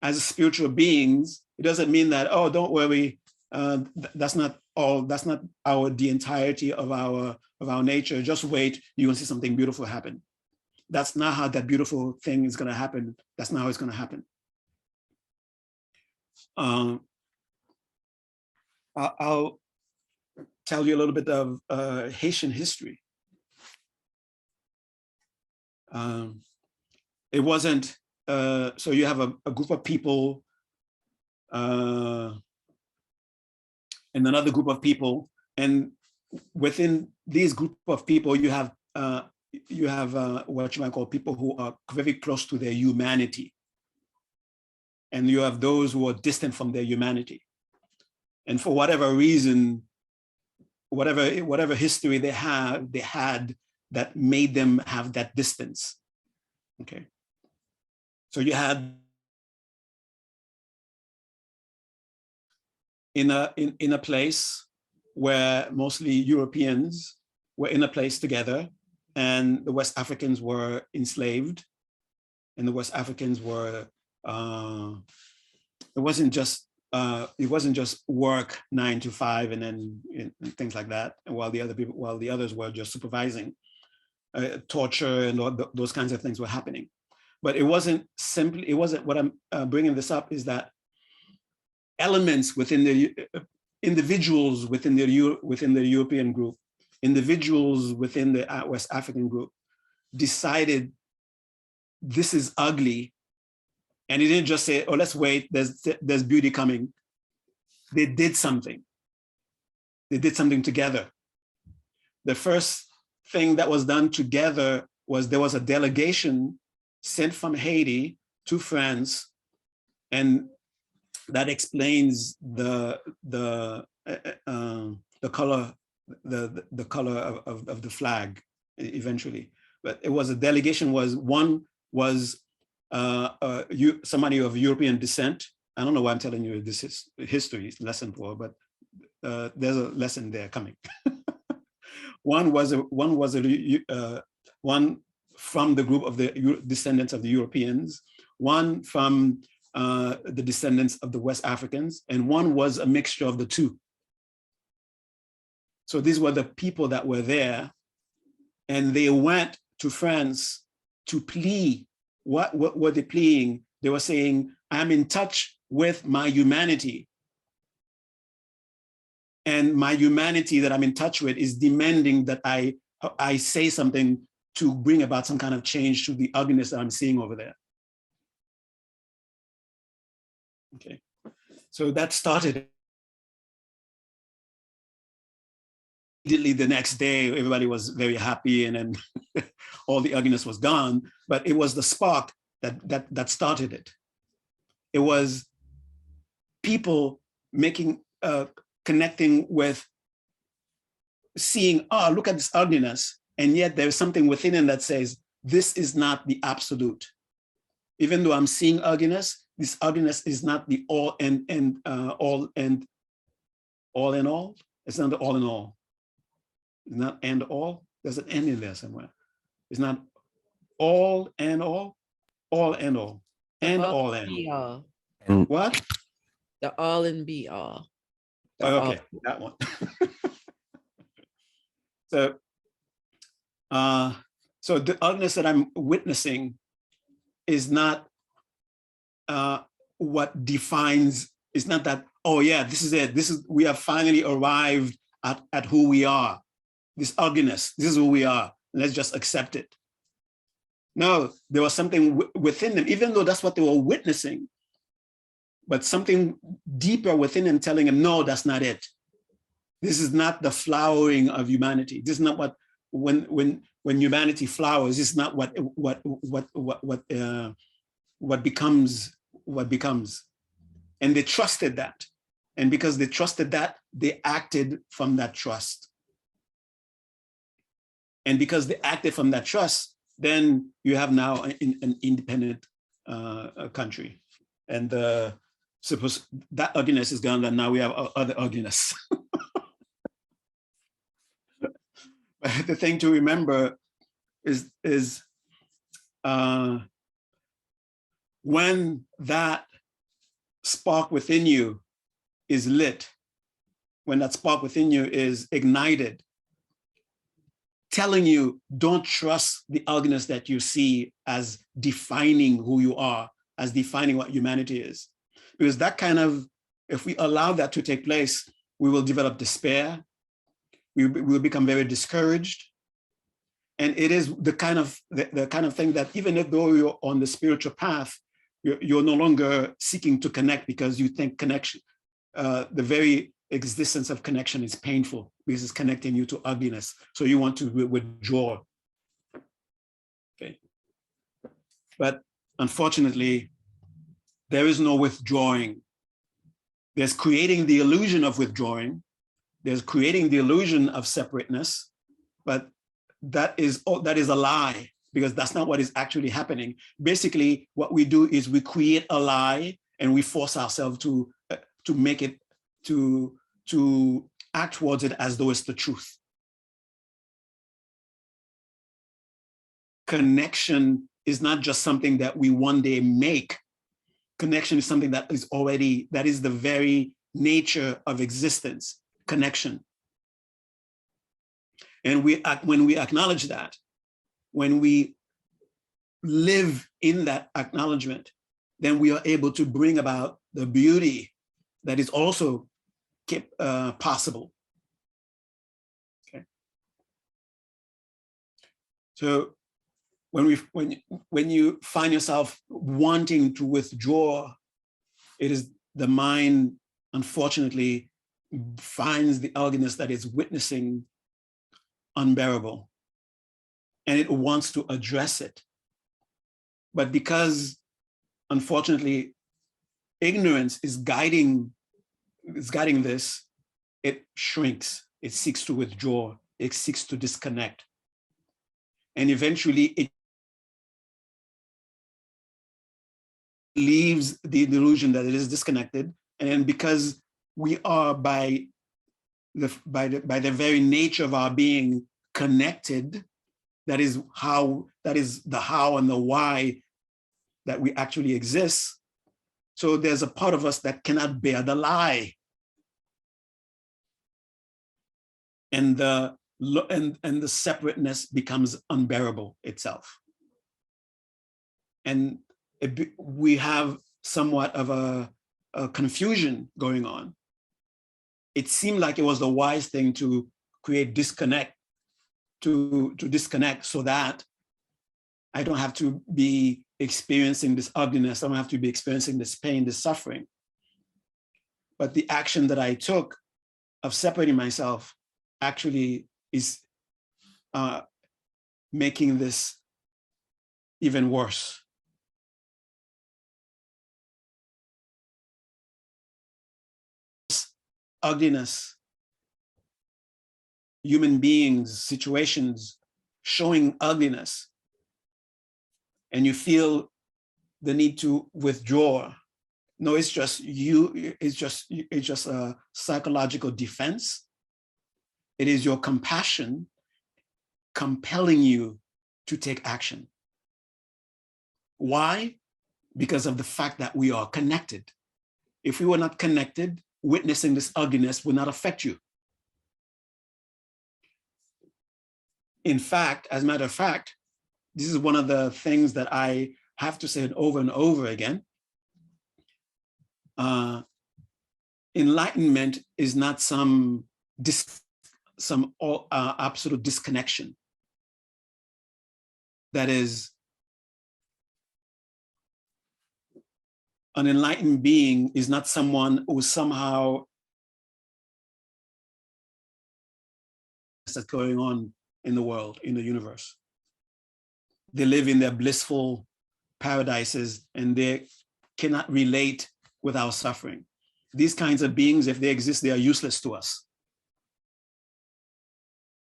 as spiritual beings, it doesn't mean that, oh, don't worry, that's not the entirety of our nature. Just wait, you will see something beautiful happen. That's not how that beautiful thing is going to happen. That's not how it's going to happen. I'll tell you a little bit of Haitian history. It wasn't, so you have a group of people and another group of people, and within these group of people, you have what you might call people who are very close to their humanity, and you have those who are distant from their humanity, and for whatever reason, whatever history they had that made them have that distance. Okay, so you had in a place where mostly Europeans were in a place together, and the West Africans were enslaved, and the West Africans were it wasn't just work 9 to 5 and then and things like that, and while the others were just supervising. Torture and all those kinds of things were happening. But it wasn't what I'm bringing this up is that elements within individuals within the European group, individuals within the West African group decided this is ugly. And he didn't just say, oh, let's wait, there's beauty coming. They did something. They did something together. The first thing that was done together was there was a delegation sent from Haiti to France, and that explains the color of the flag eventually. But it was a delegation. One was somebody of European descent. I don't know why I'm telling you this is history lesson 4, but there's a lesson there coming. One from the group of the descendants of the Europeans, one from the descendants of the West Africans, and one was a mixture of the two. So these were the people that were there, and they went to France to plea. What were they pleading? They were saying, I'm in touch with my humanity. And my humanity that I'm in touch with is demanding that I say something to bring about some kind of change to the ugliness that I'm seeing over there. Okay, so that started. Immediately the next day, everybody was very happy, and then all the ugliness was gone. But it was the spark that started it. It was people connecting with, seeing, oh, look at this ugliness, and yet there's something within him that says, this is not the absolute. Even though I'm seeing ugliness, this ugliness is not the all in all. It's not the all in all. It's not and all. There's an end in there somewhere. It's not all and all and all, and all and all. What? The all and be all. Oh, okay, that one. So the ugliness that I'm witnessing is not what defines. It's not that, oh yeah, this is it. We have finally arrived at who we are. This ugliness, this is who we are. Let's just accept it. No, there was something within them, even though that's what they were witnessing, but something deeper within them telling them, no, that's not it. This is not the flowering of humanity. This is not what, when humanity flowers, this is not what becomes what becomes. And they trusted that. And because they trusted that, they acted from that trust. And because they acted from that trust, then you have now an independent country. And suppose that ugliness is gone, and now we have other ugliness. The thing to remember is when that spark within you is lit, when that spark within you is ignited, telling you, don't trust the ugliness that you see as defining who you are, as defining what humanity is. Because that kind of, if we allow that to take place, we will develop despair, we will become very discouraged. And it is the kind of thing that even if though you're on the spiritual path, you're no longer seeking to connect because you think connection, the very existence of connection is painful because it's connecting you to ugliness. So you want to withdraw. Okay. But unfortunately, there is no withdrawing. There's creating the illusion of withdrawing. There's creating the illusion of separateness, but that is a lie, because that's not what is actually happening. Basically, what we do is we create a lie and we force ourselves to make it, to act towards it as though it's the truth. Connection is not just something that we one day make. Connection is something that is already, that is the very nature of existence, connection. And when we acknowledge that, when we live in that acknowledgement, then we are able to bring about the beauty that is also possible. Okay. So when you find yourself wanting to withdraw, it is the mind, unfortunately, finds the ugliness that is witnessing unbearable, and it wants to address it. But because, unfortunately, ignorance is guiding this, it shrinks, it seeks to withdraw, it seeks to disconnect. And eventually it leaves the delusion that it is disconnected. And then because we are by the very nature of our being connected, that is the how and the why that we actually exist. So there's a part of us that cannot bear the lie. And the separateness becomes unbearable itself. And we have somewhat of a confusion going on. It seemed like it was the wise thing to create disconnect, to disconnect, so that I don't have to be experiencing this ugliness. I don't have to be experiencing this pain, this suffering. But the action that I took of separating myself actually is making this even worse. Ugliness, human beings, situations showing ugliness, and you feel the need to withdraw. No, it's just a psychological defense. It is your compassion compelling you to take action. Why? Because of the fact that we are connected. If we were not connected, witnessing this ugliness would not affect you. In fact, as a matter of fact, this is one of the things that I have to say it over and over again. Enlightenment is not some absolute disconnection. That is, an enlightened being is not someone who somehow that's going on in the world, in the universe. They live in their blissful paradises and they cannot relate with our suffering. These kinds of beings, if they exist, they are useless to us.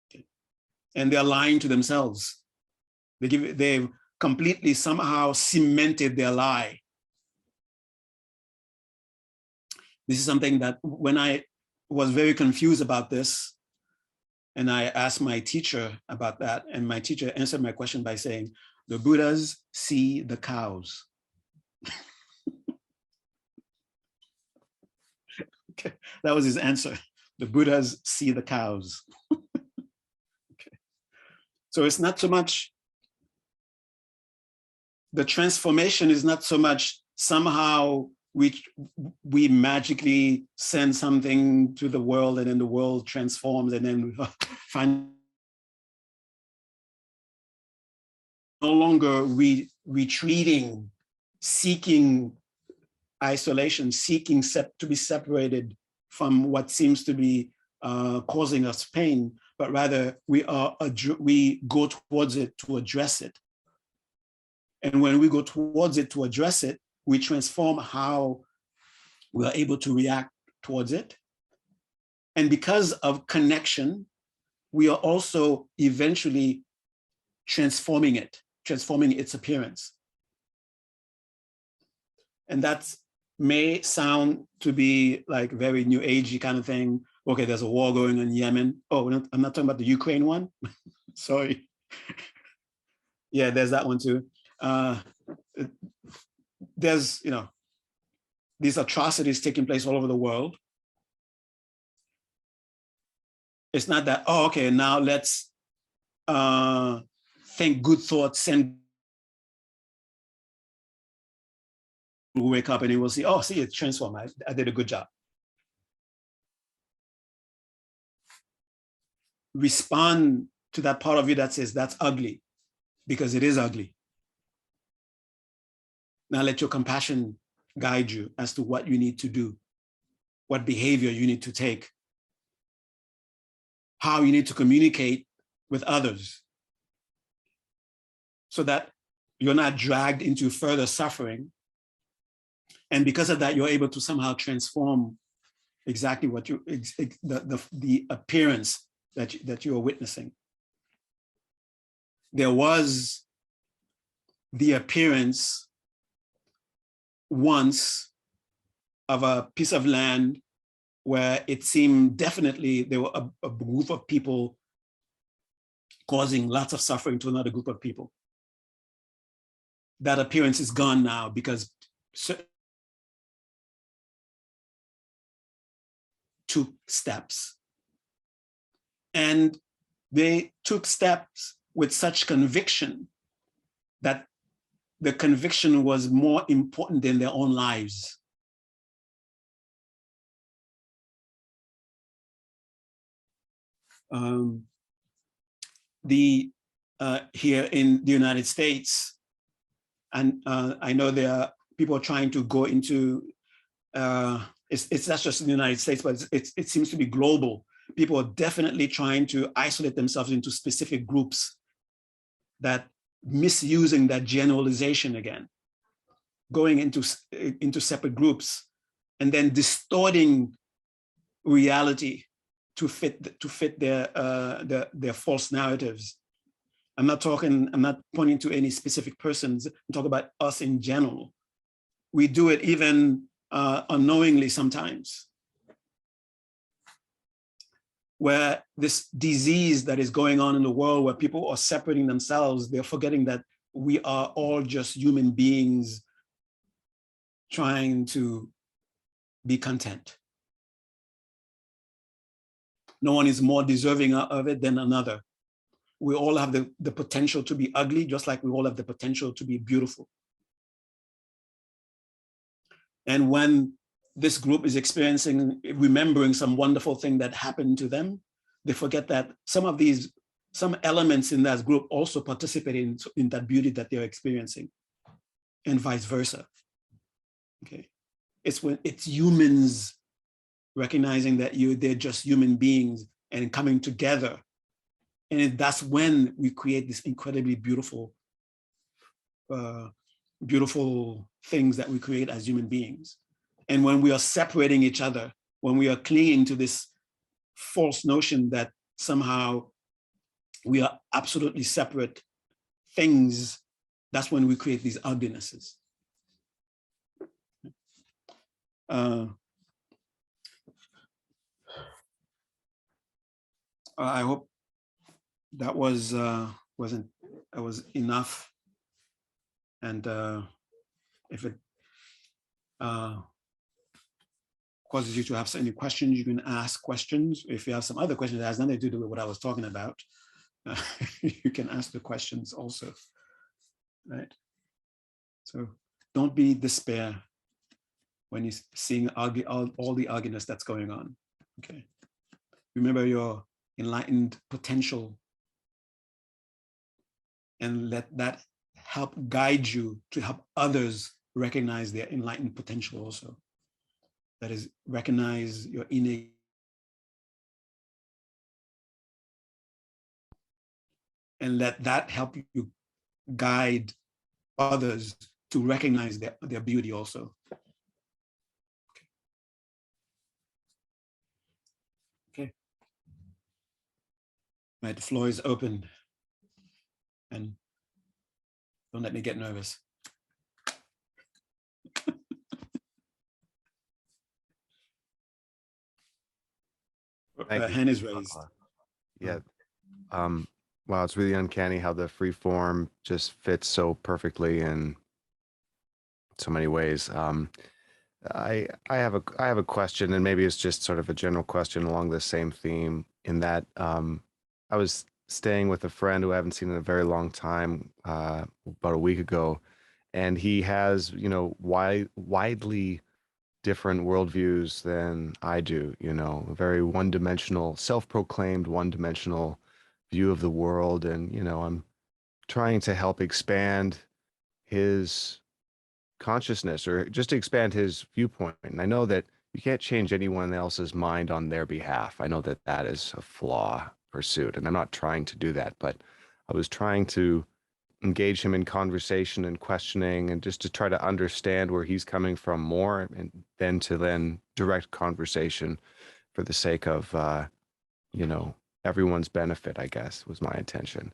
Okay. And they're lying to themselves. They've completely somehow cemented their lie. This is something that when I was very confused about this, and I asked my teacher about that, and my teacher answered my question by saying, the Buddhas see the cows. Okay. That was his answer. The Buddhas see the cows. Okay. So it's not so much, the transformation is not so much somehow we magically send something to the world and then the world transforms and then we find no longer retreating, seeking isolation, seeking to be separated from what seems to be causing us pain, but rather we go towards it to address it. And when we go towards it to address it, we transform how we are able to react towards it. And because of connection, we are also eventually transforming its appearance. And that may sound to be like very new agey kind of thing. Okay, there's a war going on in Yemen. Oh, I'm not talking about the Ukraine one. Sorry. Yeah, there's that one too. There's, these atrocities taking place all over the world. It's not that, oh, okay, now let's think good thoughts and we'll wake up and you will see, oh, see, it's transformed. I did a good job. respond to that part of you that says that's ugly, because it is ugly. Now let your compassion guide you as to what you need to do, what behavior you need to take, how you need to communicate with others, so that you're not dragged into further suffering. And because of that, you're able to somehow transform exactly what you, the appearance that you are witnessing. There was the appearance once of a piece of land where it seemed definitely there were a group of people causing lots of suffering to another group of people. That appearance is gone now because took steps. And they took steps with such conviction that the conviction was more important than their own lives. Here in the United States, and I know there are people trying to go into, it's not just in the United States, but it seems to be global. People are definitely trying to isolate themselves into specific groups, that misusing that generalization again, going into separate groups, and then distorting reality to fit their false narratives. I'm not pointing to any specific persons. I'm talking about us in general. We do it even unknowingly sometimes, where this disease that is going on in the world, where people are separating themselves, they're forgetting that we are all just human beings trying to be content. No one is more deserving of it than another. We all have the potential to be ugly, just like we all have the potential to be beautiful. And when this group is remembering some wonderful thing that happened to them, they forget that some elements in that group also participate in that beauty that they're experiencing, and vice versa. Okay, it's humans recognizing that they're just human beings and coming together, and that's when we create this incredibly beautiful, beautiful things that we create as human beings. And when we are separating each other, when we are clinging to this false notion that somehow we are absolutely separate things, that's when we create these uglinesses. I hope that was enough. And if it causes you to have any questions, you can ask questions. If you have some other questions that has nothing to do with what I was talking about, you can ask the questions also, right? So don't be despair when you're seeing all the ugliness that's going on, okay? Remember your enlightened potential, and let that help guide you to help others recognize their enlightened potential also. That is, recognize your innate and let that help you guide others to recognize their beauty also. Okay. Right, the floor is open, and don't let me get nervous. Hand is raised. Yeah. Wow, it's really uncanny how the free form just fits so perfectly in so many ways. I have a question, and maybe it's just sort of a general question along the same theme, in that I was staying with a friend who I haven't seen in a very long time, about a week ago, and he has, widely different worldviews than I do, you know, a very one-dimensional, self-proclaimed one-dimensional view of the world. And, you know, I'm trying to help expand his consciousness or just to expand his viewpoint. And I know that you can't change anyone else's mind on their behalf. I know that that is a flaw pursuit, and I'm not trying to do that, but I was trying to engage him in conversation and questioning and just to try to understand where he's coming from more, and then direct conversation for the sake of, you know, everyone's benefit, I guess, was my intention.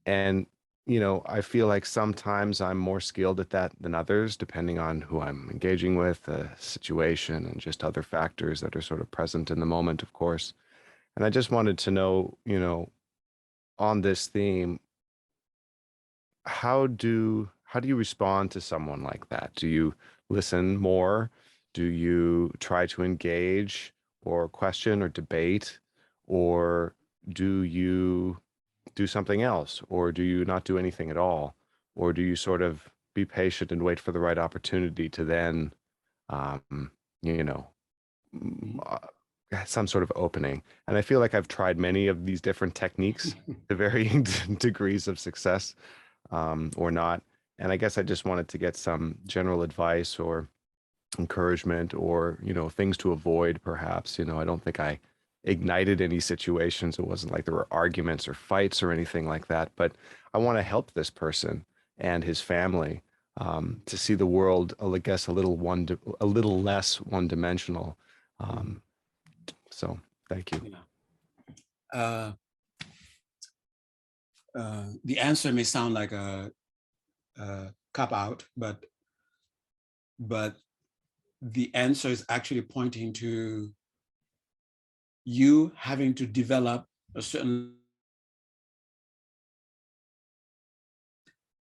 And you know, I feel like sometimes I'm more skilled at that than others, depending on who I'm engaging with, the situation, and just other factors that are sort of present in the moment, of course. And I just wanted to know, you know, on this theme, how do you respond to someone like that? Do you listen more? Do you try to engage or question or debate? Or do you do something else? Or do you not do anything at all? Or do you sort of be patient and wait for the right opportunity to then, you know, some sort of opening? And I feel like I've tried many of these different techniques to varying degrees of success, or not. And I guess I just wanted to get some general advice or encouragement or, you know, things to avoid, perhaps. You know, I don't think I ignited any situations. It wasn't like there were arguments or fights or anything like that. But I want to help this person and his family, to see the world, I guess, a little less one-dimensional. So thank you. Yeah. The answer may sound like a cop out, but the answer is actually pointing to you having to develop a certain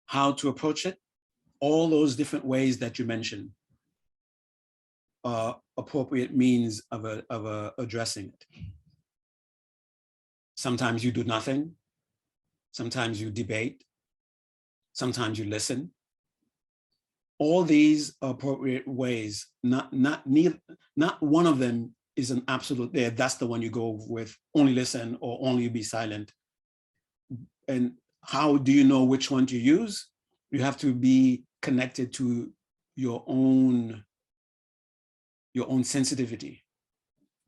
how to approach it. All those different ways that you mentioned are appropriate means of addressing it. Sometimes you do nothing. Sometimes you debate. Sometimes you listen. All these are appropriate ways. Not one of them is an absolute there. That's the one you go with. Only listen or only be silent. And how do you know which one to use? You have to be connected to your own sensitivity,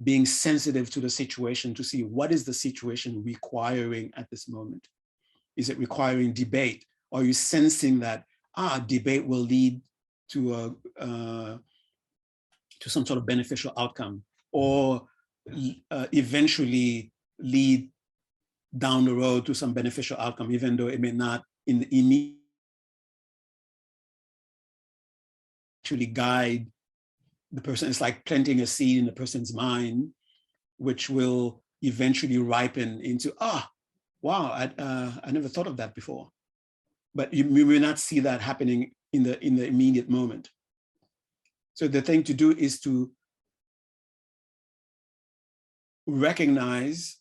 being sensitive to the situation to see what is the situation requiring at this moment. Is it requiring debate? Are you sensing that debate will lead to some sort of beneficial outcome, or eventually lead down the road to some beneficial outcome, even though it may not in the immediate actually guide the person. It's like planting a seed in the person's mind, which will eventually ripen into, wow, I never thought of that before. But you may not see that happening in the immediate moment. So the thing to do is to recognize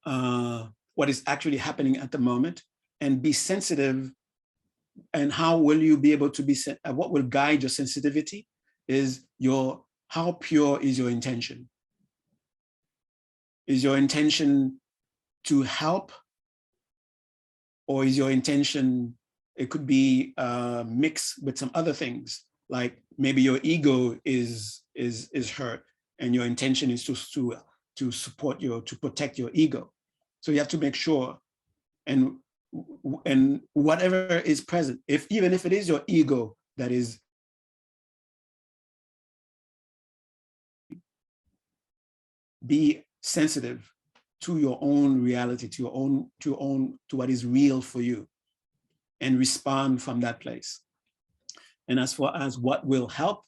what is actually happening at the moment and be sensitive. And how will you be able to be, what will guide your sensitivity is how pure is your intention? Is your intention to help? Or is your intention, it could be mixed with some other things, like maybe your ego is hurt and your intention is to support to protect your ego. So you have to make sure, and whatever is present, even if it is your ego that is be sensitive to your own reality, to what is real for you, and respond from that place. And as far as what will help,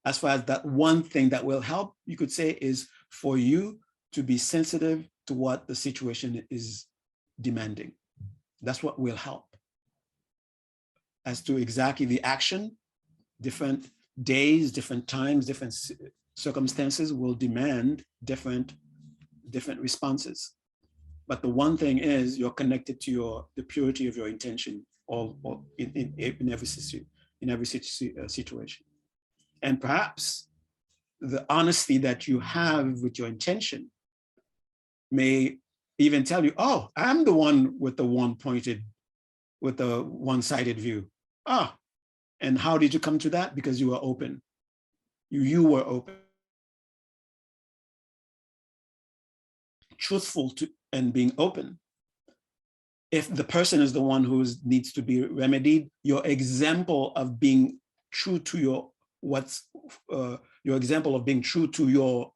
as far as that one thing that will help, you could say, is for you to be sensitive to what the situation is demanding. That's what will help. As to exactly the action, different days, different times, different circumstances will demand different responses. But the one thing is, you're connected to the purity of your intention in every in every situation. And perhaps the honesty that you have with your intention may even tell you, oh, I'm the one with the one-sided view. Ah, and how did you come to that? Because you were open. You were open. Truthful to and being open. If the person is the one who needs to be remedied, your example of being true to your example of being true to your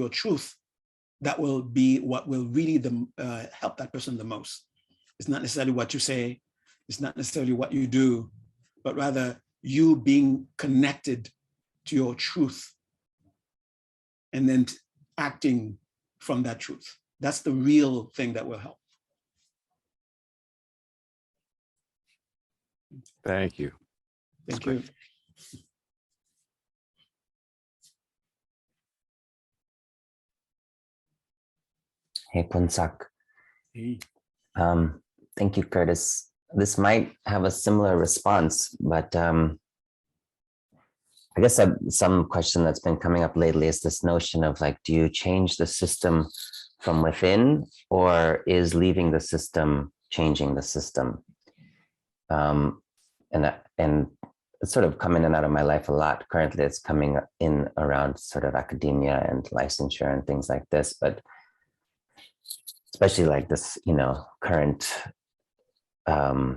truth, that will be what will really help that person the most. It's not necessarily what you say, it's not necessarily what you do, but rather you being connected to your truth and then acting from that truth. That's the real thing that will help. Thank you. Thank you. Hey, Phuntsok. Hey. Thank you, Curtis. This might have a similar response, but I guess some question that's been coming up lately is this notion of like, do you change the system from within, or is leaving the system changing the system? And it's sort of come in and out of my life a lot. Currently, it's coming in around sort of academia and licensure and things like this, but especially like this, current, the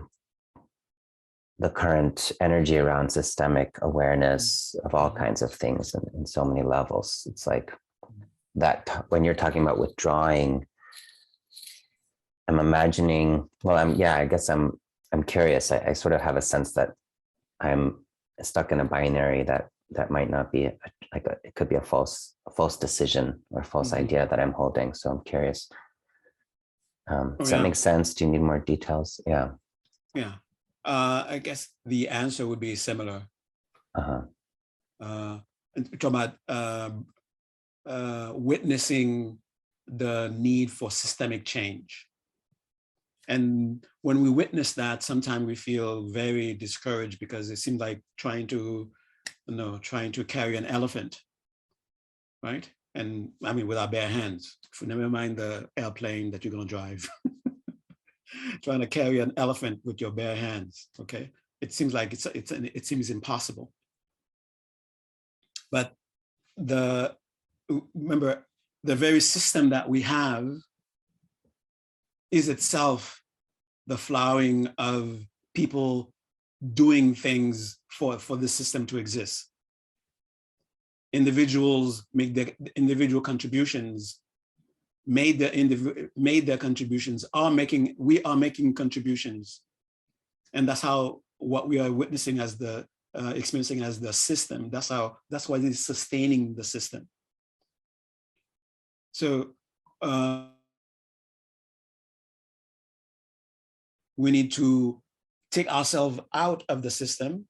current energy around systemic awareness of all kinds of things in so many levels. It's like that when you're talking about withdrawing, I'm imagining, well, I guess I'm curious. I sort of have a sense that I'm stuck in a binary that might not be it could be a false decision or false idea that I'm holding. So I'm curious. Does that make sense? Do you need more details? Yeah. Yeah. I guess the answer would be similar. Talking about witnessing the need for systemic change. And when we witness that, sometimes we feel very discouraged because it seems like trying to carry an elephant, right? And I mean, with our bare hands, never mind the airplane that you're going to drive. Trying to carry an elephant with your bare hands, okay? It seems like it seems impossible. But remember, the very system that we have is itself the flowering of people doing things for the system to exist. Individuals make their individual contributions, made their contributions, we are making contributions. And that's how what we are witnessing as experiencing as the system, that's what is sustaining the system. So we need to take ourselves out of the system,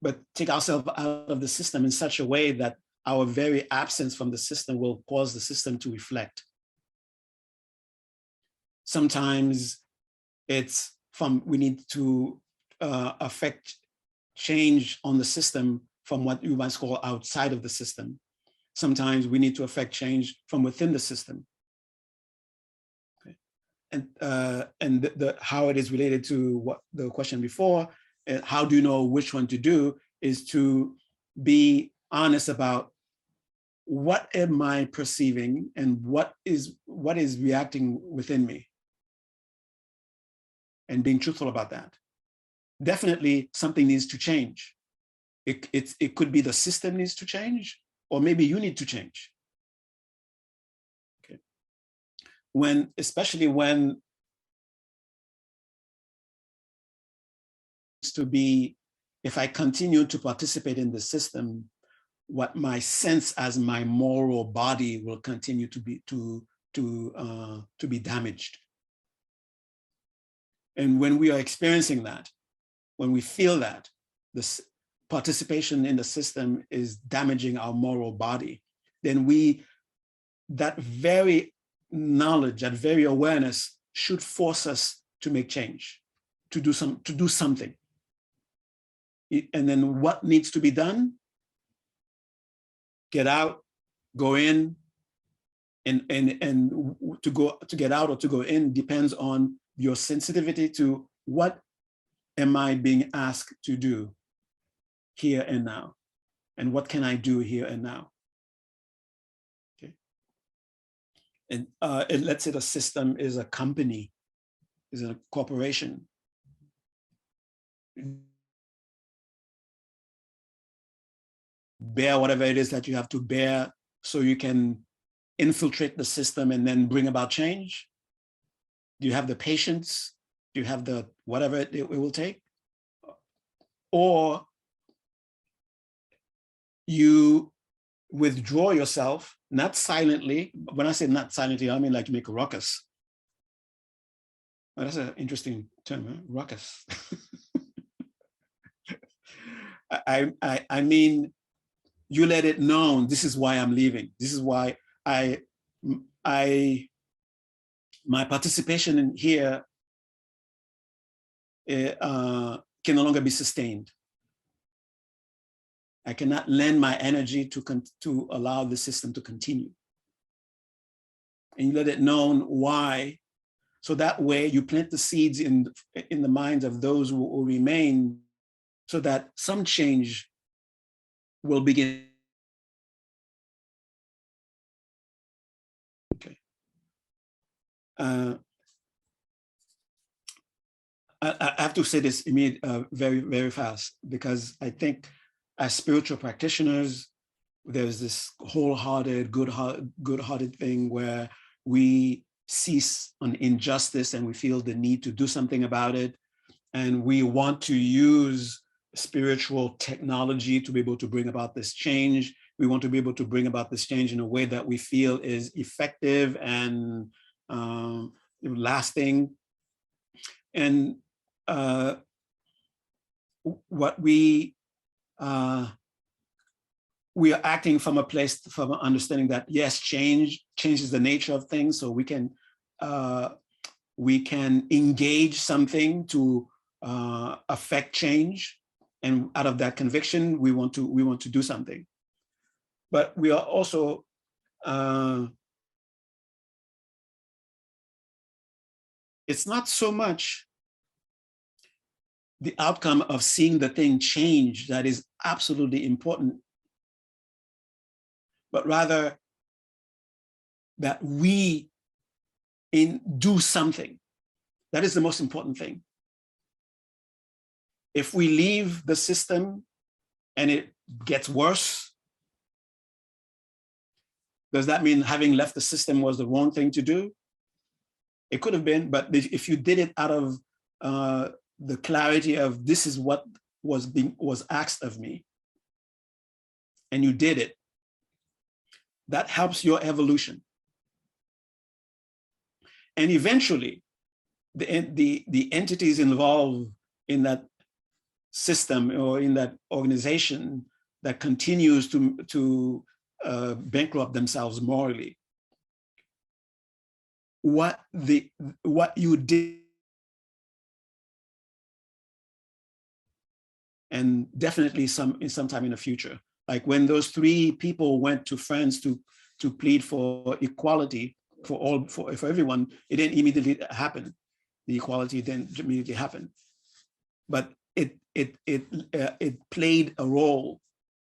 but take ourselves out of the system in such a way that our very absence from the system will cause the system to reflect. Sometimes we need to affect change on the system from what you might call outside of the system. Sometimes we need to affect change from within the system. Okay. And how it is related to what the question before, how do you know which one to do, is to be honest about what am I perceiving and what is reacting within me, and being truthful about that. Definitely something needs to change. It could be the system needs to change, or maybe you need to change. Okay. Especially when to be, if I continue to participate in the system, what my sense as my moral body will continue to be damaged. And when we are experiencing that, when we feel that this participation in the system is damaging our moral body, then that very knowledge, that very awareness should force us to make change, to do something. and then what needs to be done? Get out, go in, and to get out or to go in depends on your sensitivity to what am I being asked to do here and now, and what can I do here and now. Okay, and let's say the system is a company, is a corporation. Bear whatever it is that you have to bear so you can infiltrate the system and then bring about change. Do you have the patience? Do you have the whatever it will take? Or you withdraw yourself, not silently. When I say not silently, I mean like you make a ruckus. Well, that's an interesting term, huh? Ruckus. I mean, you let it known, this is why I'm leaving. This is why my participation in here can no longer be sustained. I cannot lend my energy to allow the system to continue. And you let it known why. So that way you plant the seeds in the minds of those who will remain, so that some change will begin. Okay. I have to say this very, very fast, because I think as spiritual practitioners, there's this wholehearted, good-hearted thing where we cease on injustice and we feel the need to do something about it. And we want to use spiritual technology to be able to bring about this change. We want to be able to bring about this change in a way that we feel is effective and lasting. And what we are acting from a place, from an understanding that yes, change is the nature of things. So we can engage something to affect change, and out of that conviction, we want to do something. But we are also it's not so much the outcome of seeing the thing change that is absolutely important, but rather that we do something. That is the most important thing. If we leave the system and it gets worse, does that mean having left the system was the wrong thing to do? It could have been, but if you did it out of the clarity of this is what was asked of me, and you did it, that helps your evolution. And eventually, the entities involved in that system or in that organization that continues to bankrupt themselves morally, what you did, and definitely sometime in the future, like when those 3 people went to France to plead for equality for everyone, it didn't immediately happen. The equality didn't immediately happen, but it played a role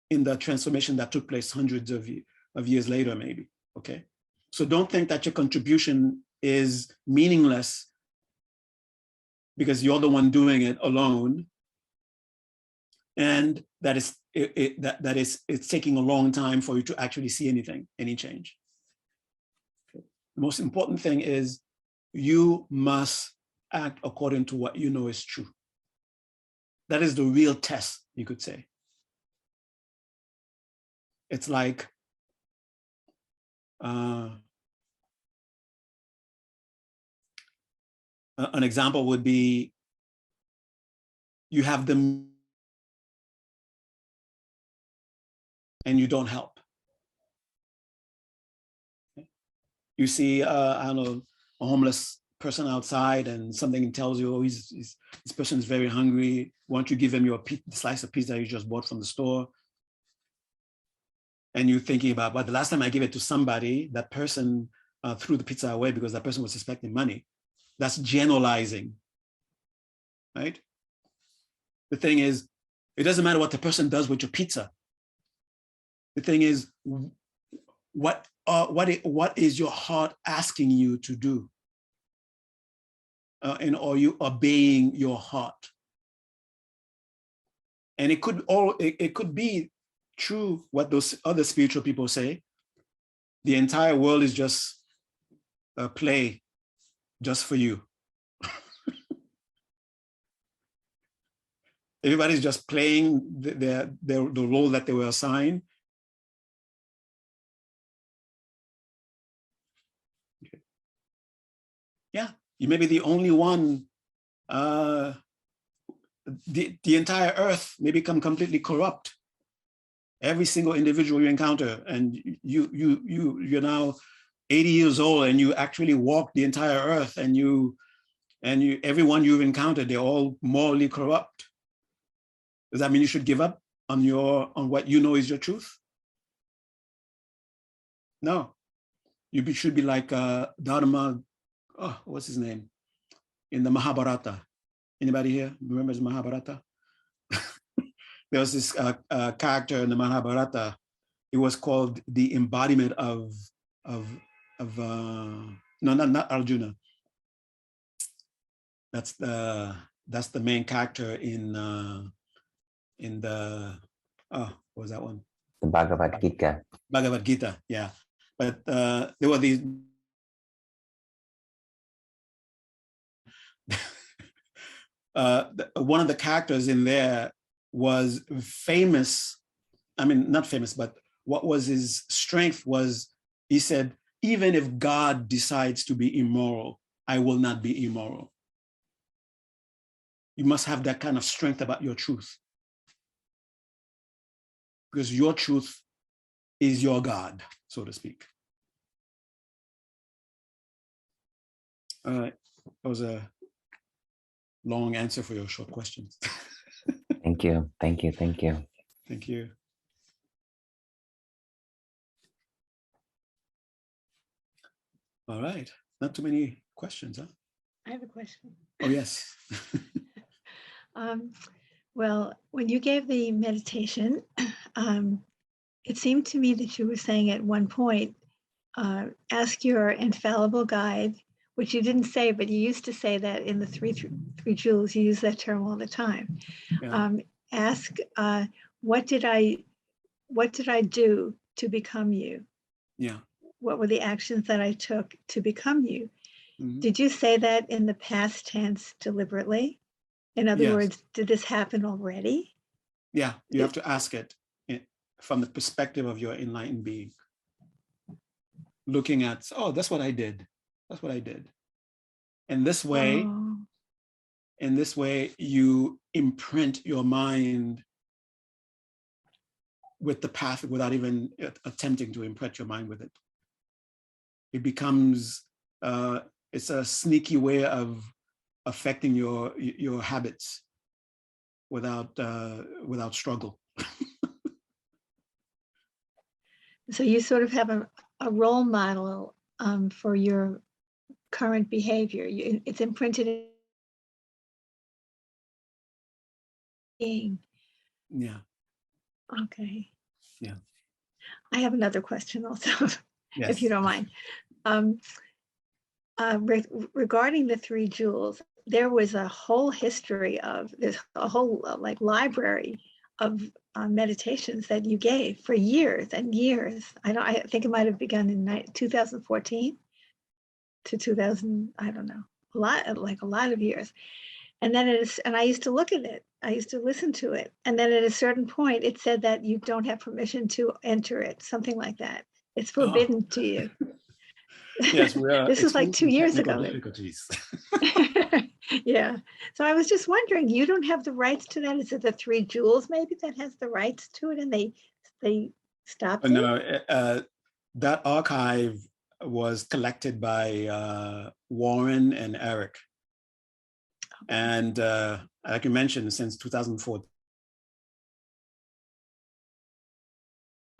in the transformation that took place hundreds of years later, maybe. Okay, so don't think that your contribution is meaningless because you're the one doing it alone, and that it's taking a long time for you to actually see any change. Okay. The most important thing is you must act according to what you know is true. That is the real test, you could say. It's like an example would be, you have them and you don't help. You see, I don't know, a homeless person outside and something tells you, oh, this person is very hungry. Why don't you give him your slice of pizza you just bought from the store? And you're thinking about, but the last time I gave it to somebody, that person threw the pizza away because that person was expecting money. That's generalizing, right? The thing is, it doesn't matter what the person does with your pizza. The thing is, what is your heart asking you to do? And are you obeying your heart? And it could be true what those other spiritual people say. The entire world is just a play just for you. Everybody's just playing the role that they were assigned. Okay. Yeah, you may be the only one. The entire earth may become completely corrupt. Every single individual you encounter, and you're now 80 years old, and you actually walk the entire earth, and everyone you've encountered, they're all morally corrupt. Does that mean you should give up on what you know is your truth? No, you should be like Dharma. Oh, what's his name in the Mahabharata? Anybody here remembers the Mahabharata? There was this character in the Mahabharata. It was called the embodiment of no, not Arjuna. That's the main character in the what was that one? The Bhagavad Gita. Bhagavad Gita, yeah. But there were these one of the characters in there was famous. I mean, not famous, but what was his strength was, he said, even if God decides to be immoral, I will not be immoral. You must have that kind of strength about your truth, because your truth is your God, so to speak. All right, that was a long answer for your short questions. Thank you. Thank you. All right, not too many questions, huh? I have a question. Oh, yes. Well, when you gave the meditation, it seemed to me that you were saying at one point, ask your infallible guide, which you didn't say, but you used to say that in the three jewels. You use that term all the time. Yeah. Ask, what did I do to become you? Yeah. What were the actions that I took to become you? Mm-hmm. Did you say that in the past tense deliberately? In other Yes. words, did this happen already? Yeah, you have to ask it from the perspective of your enlightened being. Looking at, oh, that's what I did. That's what I did. And this way, in this way, you imprint your mind with the path without even attempting to imprint your mind with it. It becomes, it's a sneaky way of affecting your habits without struggle. So you sort of have a role model for your current behavior. It's imprinted in being. Yeah. Okay. Yeah. I have another question also, Yes. if you don't mind. Regarding the three jewels, there was a whole history of, there's a whole like library of meditations that you gave for years and years. I think it might have begun in 2014 to 2000, I don't know, a lot of years. And then and I used to look at it. I used to listen to it. And then at a certain point, it said that you don't have permission to enter it, something like that. It's forbidden to you. Yes, we are. This was like 2 years ago. Difficulties. Yeah. So I was just wondering, you don't have the rights to that? Is it the three jewels maybe that has the rights to it, and they stopped it? No, that archive was collected by Warren and Eric. And like you mentioned, since 2004,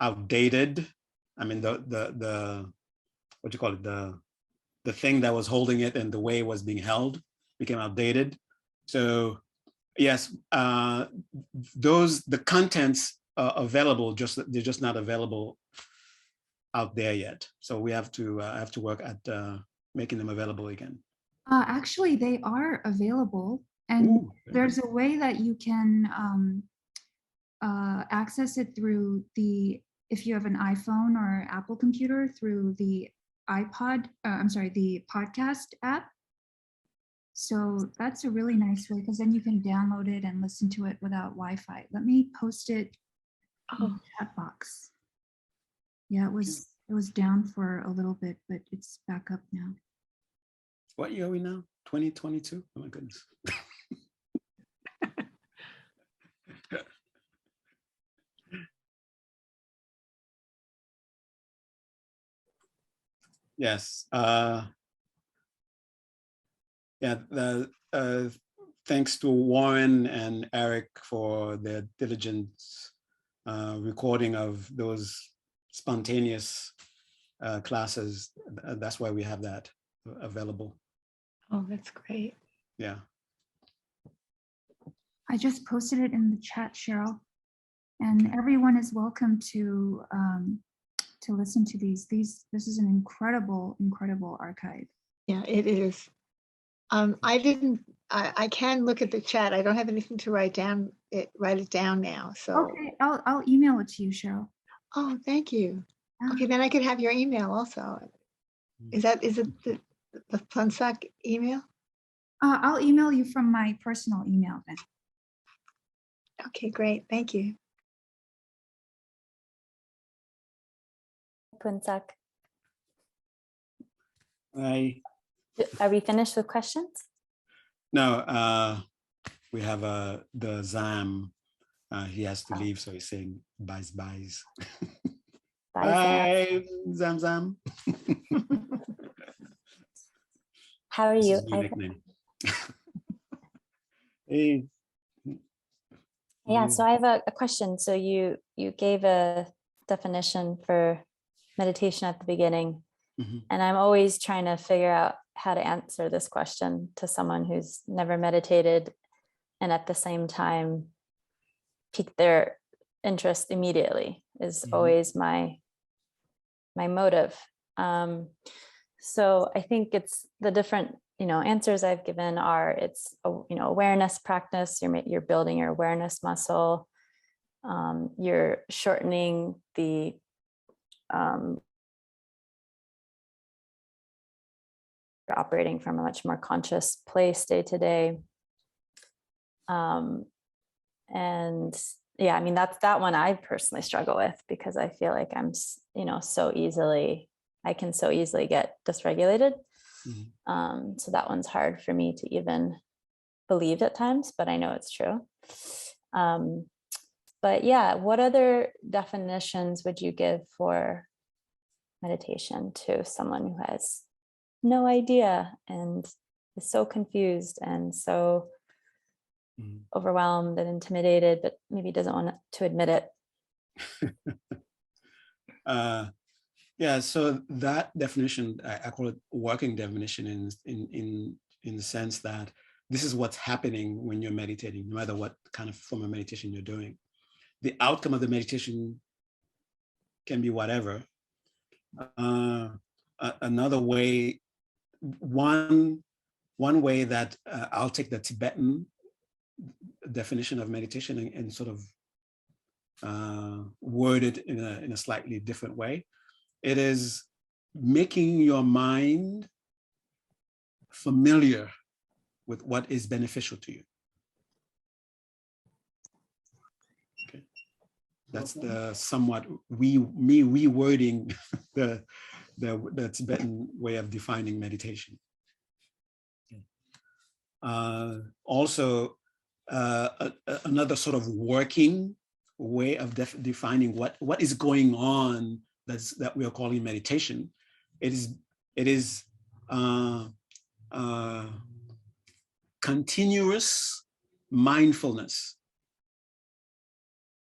outdated. I mean, the what do you call it? The thing that was holding it and the way it was being held became outdated. So yes, the contents are available, they're just not available out there yet. So we have to work at making them available again. Actually, they are available, and Ooh, there's a way that you can access it through if you have an iPhone or Apple computer, through the the podcast app. So that's a really nice way, because then you can download it and listen to it without Wi-Fi. Let me post it in the chat box. Yeah, it was down for a little bit, but it's back up now. What year are we now? 2022? Oh my goodness. Yes. Thanks to Warren and Eric for their diligent recording of those spontaneous classes. That's why we have that available. Oh, that's great. Yeah. I just posted it in the chat, Cheryl, and everyone is welcome to listen to these. This is an incredible archive. Yeah, it is. I can look at the chat. I don't have anything to write it down now. So Okay, I'll email it to you, Cheryl. oh, thank you. Ah. Okay, then I could have your email also. Is it the Phuntsok email? I'll email you from my personal email then. Okay, great. Thank you. Phuntsok. Are we finished with questions? No, we have the Zam. He has to leave, so he's saying byes. Bye, Zam. Zam. How are you? Nickname. Hey. Yeah, so I have a question. So you gave a definition for meditation at the beginning, and I'm always trying to figure out how to answer this question to someone who's never meditated and at the same time pique their interest immediately is always my motive. So I think it's the different answers I've given are it's awareness practice. You're building your awareness muscle. You're shortening the you're operating from a much more conscious place day to day. And yeah, I mean that one I personally struggle with because I feel like I'm I can so easily get dysregulated. So that one's hard for me to even believe at times, but I know it's true. But yeah, what other definitions would you give for meditation to someone who has no idea and is so confused and so overwhelmed and intimidated, but maybe doesn't want to admit it? Yeah, so that definition, I call it working definition in the sense that this is what's happening when you're meditating, no matter what kind of form of meditation you're doing. The outcome of the meditation can be whatever. Another way, one way that I'll take the Tibetan definition of meditation and sort of word it in a slightly different way. It is making your mind familiar with what is beneficial to you. Okay, that's the somewhat rewording the Tibetan way of defining meditation. Also, another sort of working way of defining what is going on that we are calling meditation It is continuous mindfulness.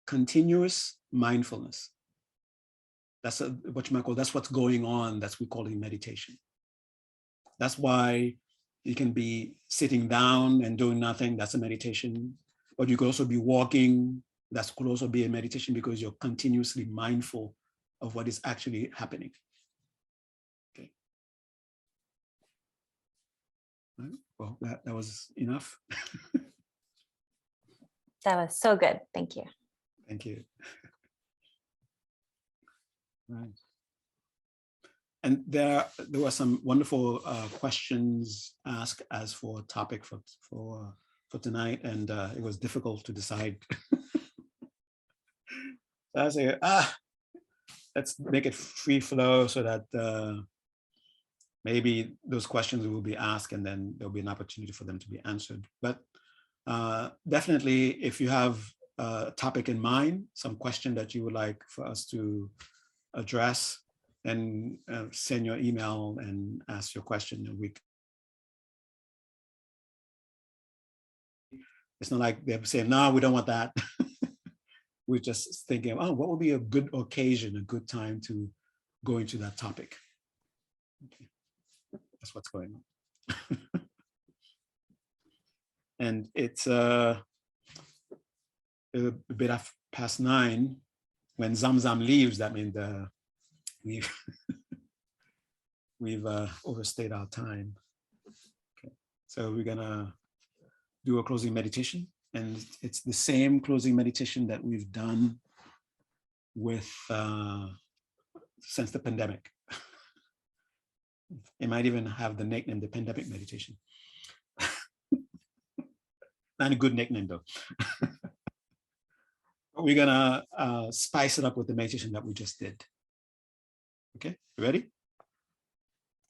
Continuous mindfulness. That's what you might call, that's what's going on. That's what we call in meditation. That's why you can be sitting down and doing nothing. That's a meditation. But you could also be walking. That could also be a meditation because you're continuously mindful of what is actually happening. Okay. Right. Well, that was enough. That was so good. Thank you. Thank you. Right. And there were some wonderful questions asked as for topic for tonight, and it was difficult to decide. So I say, let's make it free flow so that maybe those questions will be asked and then there'll be an opportunity for them to be answered. But definitely, if you have a topic in mind, some question that you would like for us to address, then send your email and ask your question. And it's not like they're saying, no, we don't want that. We're just thinking, oh, what would be a good occasion, a good time to go into that topic? Okay. That's what's going on. And it's a bit past 9. When Zamzam leaves, that means we've overstayed our time. Okay. So we're gonna do a closing meditation, and it's the same closing meditation that we've done with since the pandemic. It might even have the nickname, the pandemic meditation. Not a good nickname though. We're gonna spice it up with the meditation that we just did. Okay, ready? It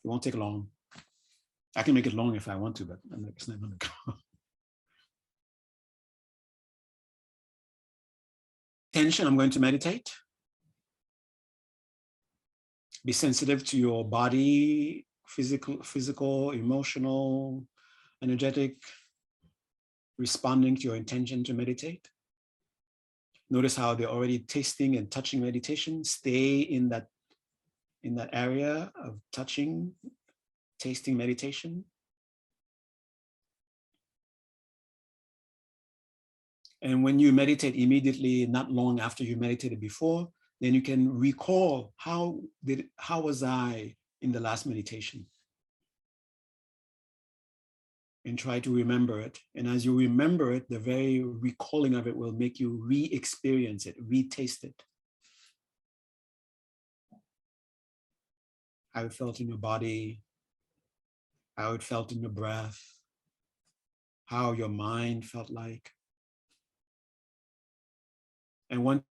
won't take long. I can make it long if I want to, but it's not gonna go. Attention, I'm going to meditate. Be sensitive to your body, physical, emotional, energetic, responding to your intention to meditate. Notice how they're already tasting and touching meditation. Stay in that area of touching, tasting meditation. And when you meditate immediately, not long after you meditated before, then you can recall how was I in the last meditation? And try to remember it. And as you remember it, the very recalling of it will make you re-experience it, re-taste it. How it felt in your body, how it felt in your breath, how your mind felt like. And once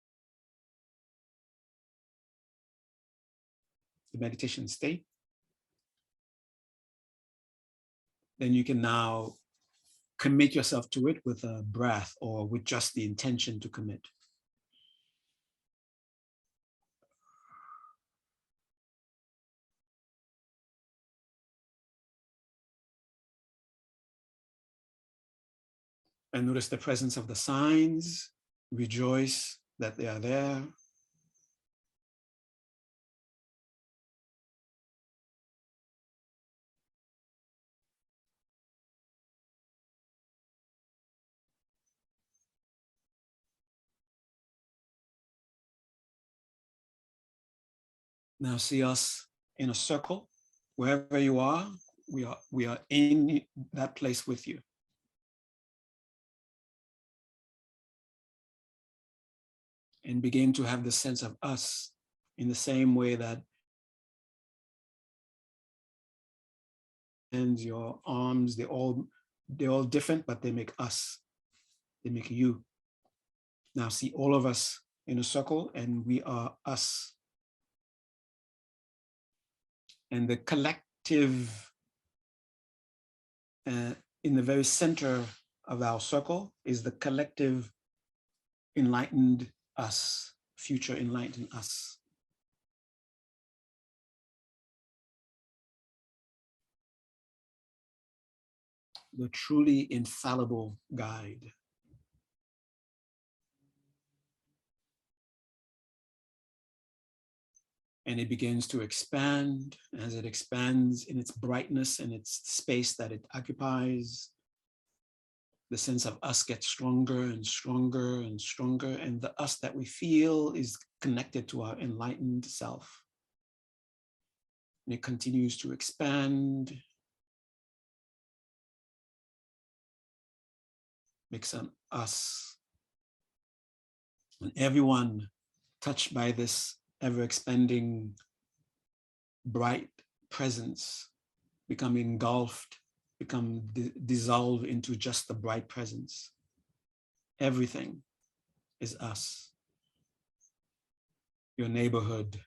the meditation state, then you can now commit yourself to it with a breath or with just the intention to commit. And notice the presence of the signs. Rejoice that they are there. Now see us in a circle. Wherever you are, we are in that place with you. And begin to have the sense of us in the same way that hands, your arms, they're all different, but they make us, they make you. Now see all of us in a circle, and we are us. And the collective in the very center of our circle is the collective enlightened us, future enlightened us. the truly infallible guide. And it begins to expand. As it expands in its brightness and its space that it occupies, the sense of us gets stronger and stronger and stronger, and the us that we feel is connected to our enlightened self. And it continues to expand, makes an us. And everyone touched by this ever-expanding bright presence become engulfed, dissolve into just the bright presence. Everything is us. Your neighborhood,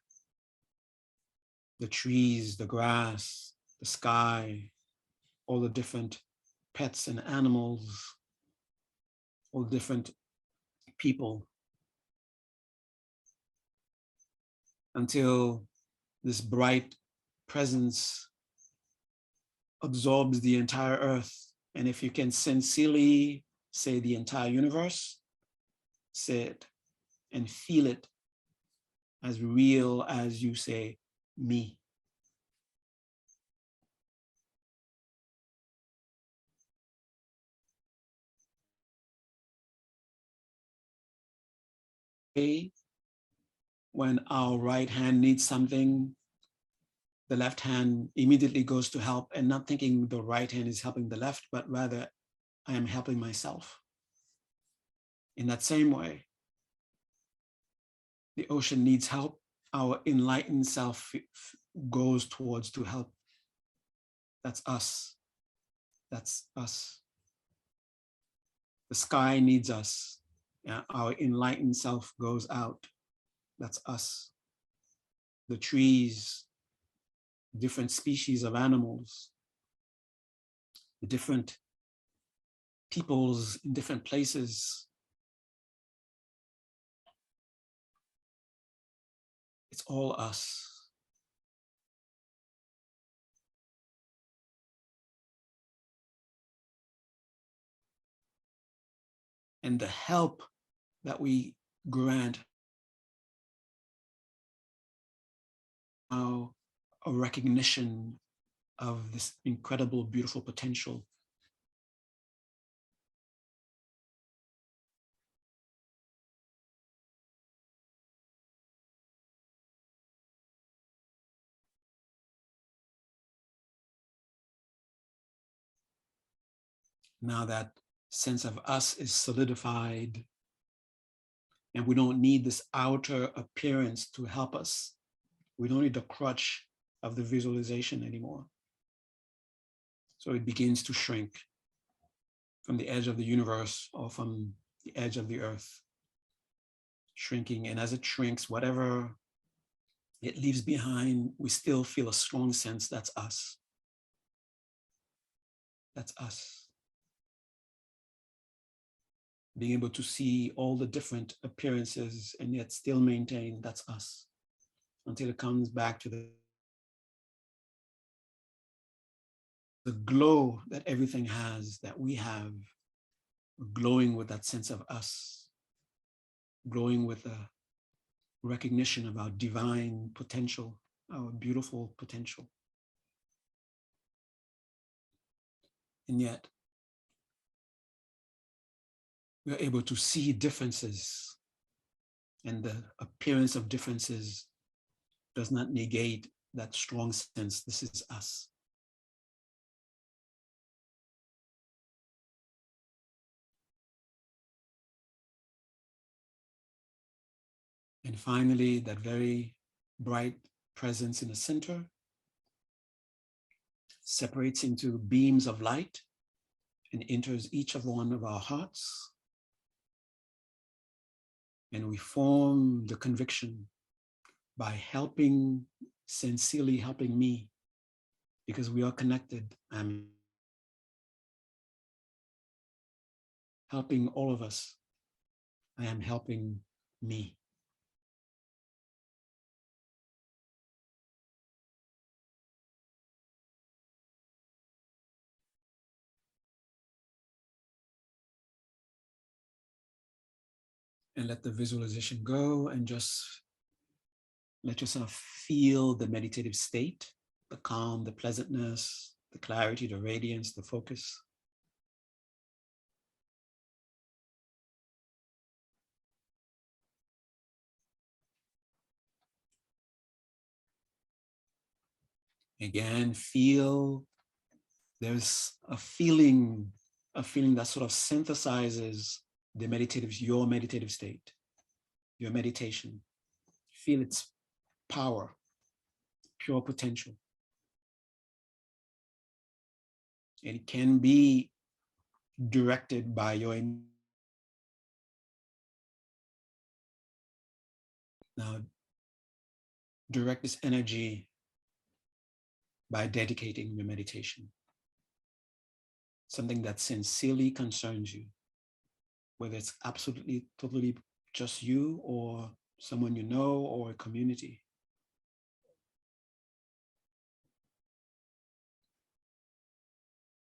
the trees, the grass, the sky, all the different pets and animals, all the different people, until this bright presence absorbs the entire earth. And if you can sincerely say the entire universe, say it and feel it as real as you say me. When our right hand needs something, the left hand immediately goes to help, and not thinking the right hand is helping the left, but rather I am helping myself. In that same way, the ocean needs help, our enlightened self goes towards to help. That's us. That's us. The sky needs us. Yeah, our enlightened self goes out. That's us. The trees, different species of animals, the different peoples in different places. It's all us. And the help that we grant now a recognition of this incredible, beautiful potential. Now that sense of us is solidified, and we don't need this outer appearance to help us. We don't need the crutch of the visualization anymore. So it begins to shrink from the edge of the universe or from the edge of the earth, shrinking. And as it shrinks, whatever it leaves behind, we still feel a strong sense that's us. That's us. Being able to see all the different appearances and yet still maintain that's us, until it comes back to the glow that everything has, that we have, glowing with that sense of us, glowing with a recognition of our divine potential, our beautiful potential. And yet, we are able to see differences, and the appearance of differences does not negate that strong sense, this is us. And finally, that very bright presence in the center separates into beams of light and enters each of one of our hearts. And we form the conviction by helping, sincerely helping me, because we are connected. I'm helping all of us. I am helping me. And let the visualization go and just let yourself feel the meditative state, the calm, the pleasantness, the clarity, the radiance, the focus. Again, feel there's a feeling that sort of synthesizes the your meditative state, your meditation. Feel its power, pure potential. And it can be directed by your now direct this energy by dedicating your meditation. Something that sincerely concerns you, whether it's absolutely, totally just you or someone you know or a community.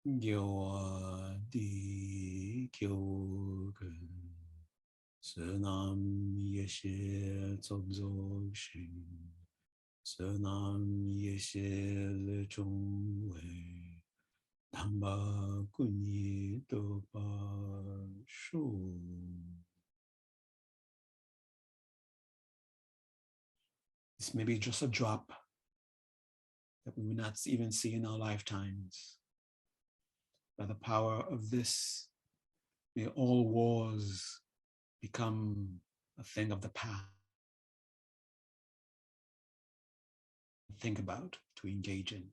Gyo di kyo gen senam yeshe zozo shin senam yeshe le chung wei dhamma kunyi topa shu. This may be just a drop that we will not even see in our lifetimes. By the power of this, may all wars become a thing of the past. Think about, to engage in.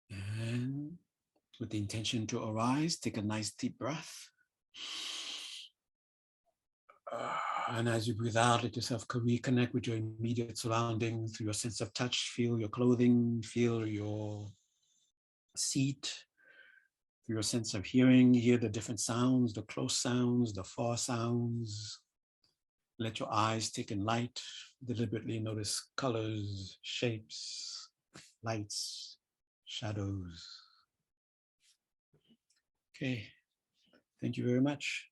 And with the intention to arise, take a nice deep breath. And as you breathe out, let yourself reconnect with your immediate surroundings through your sense of touch. Feel your clothing, feel your seat, through your sense of hearing, hear the different sounds, the close sounds, the far sounds. Let your eyes take in light, deliberately notice colors, shapes, lights, shadows. Okay, thank you very much.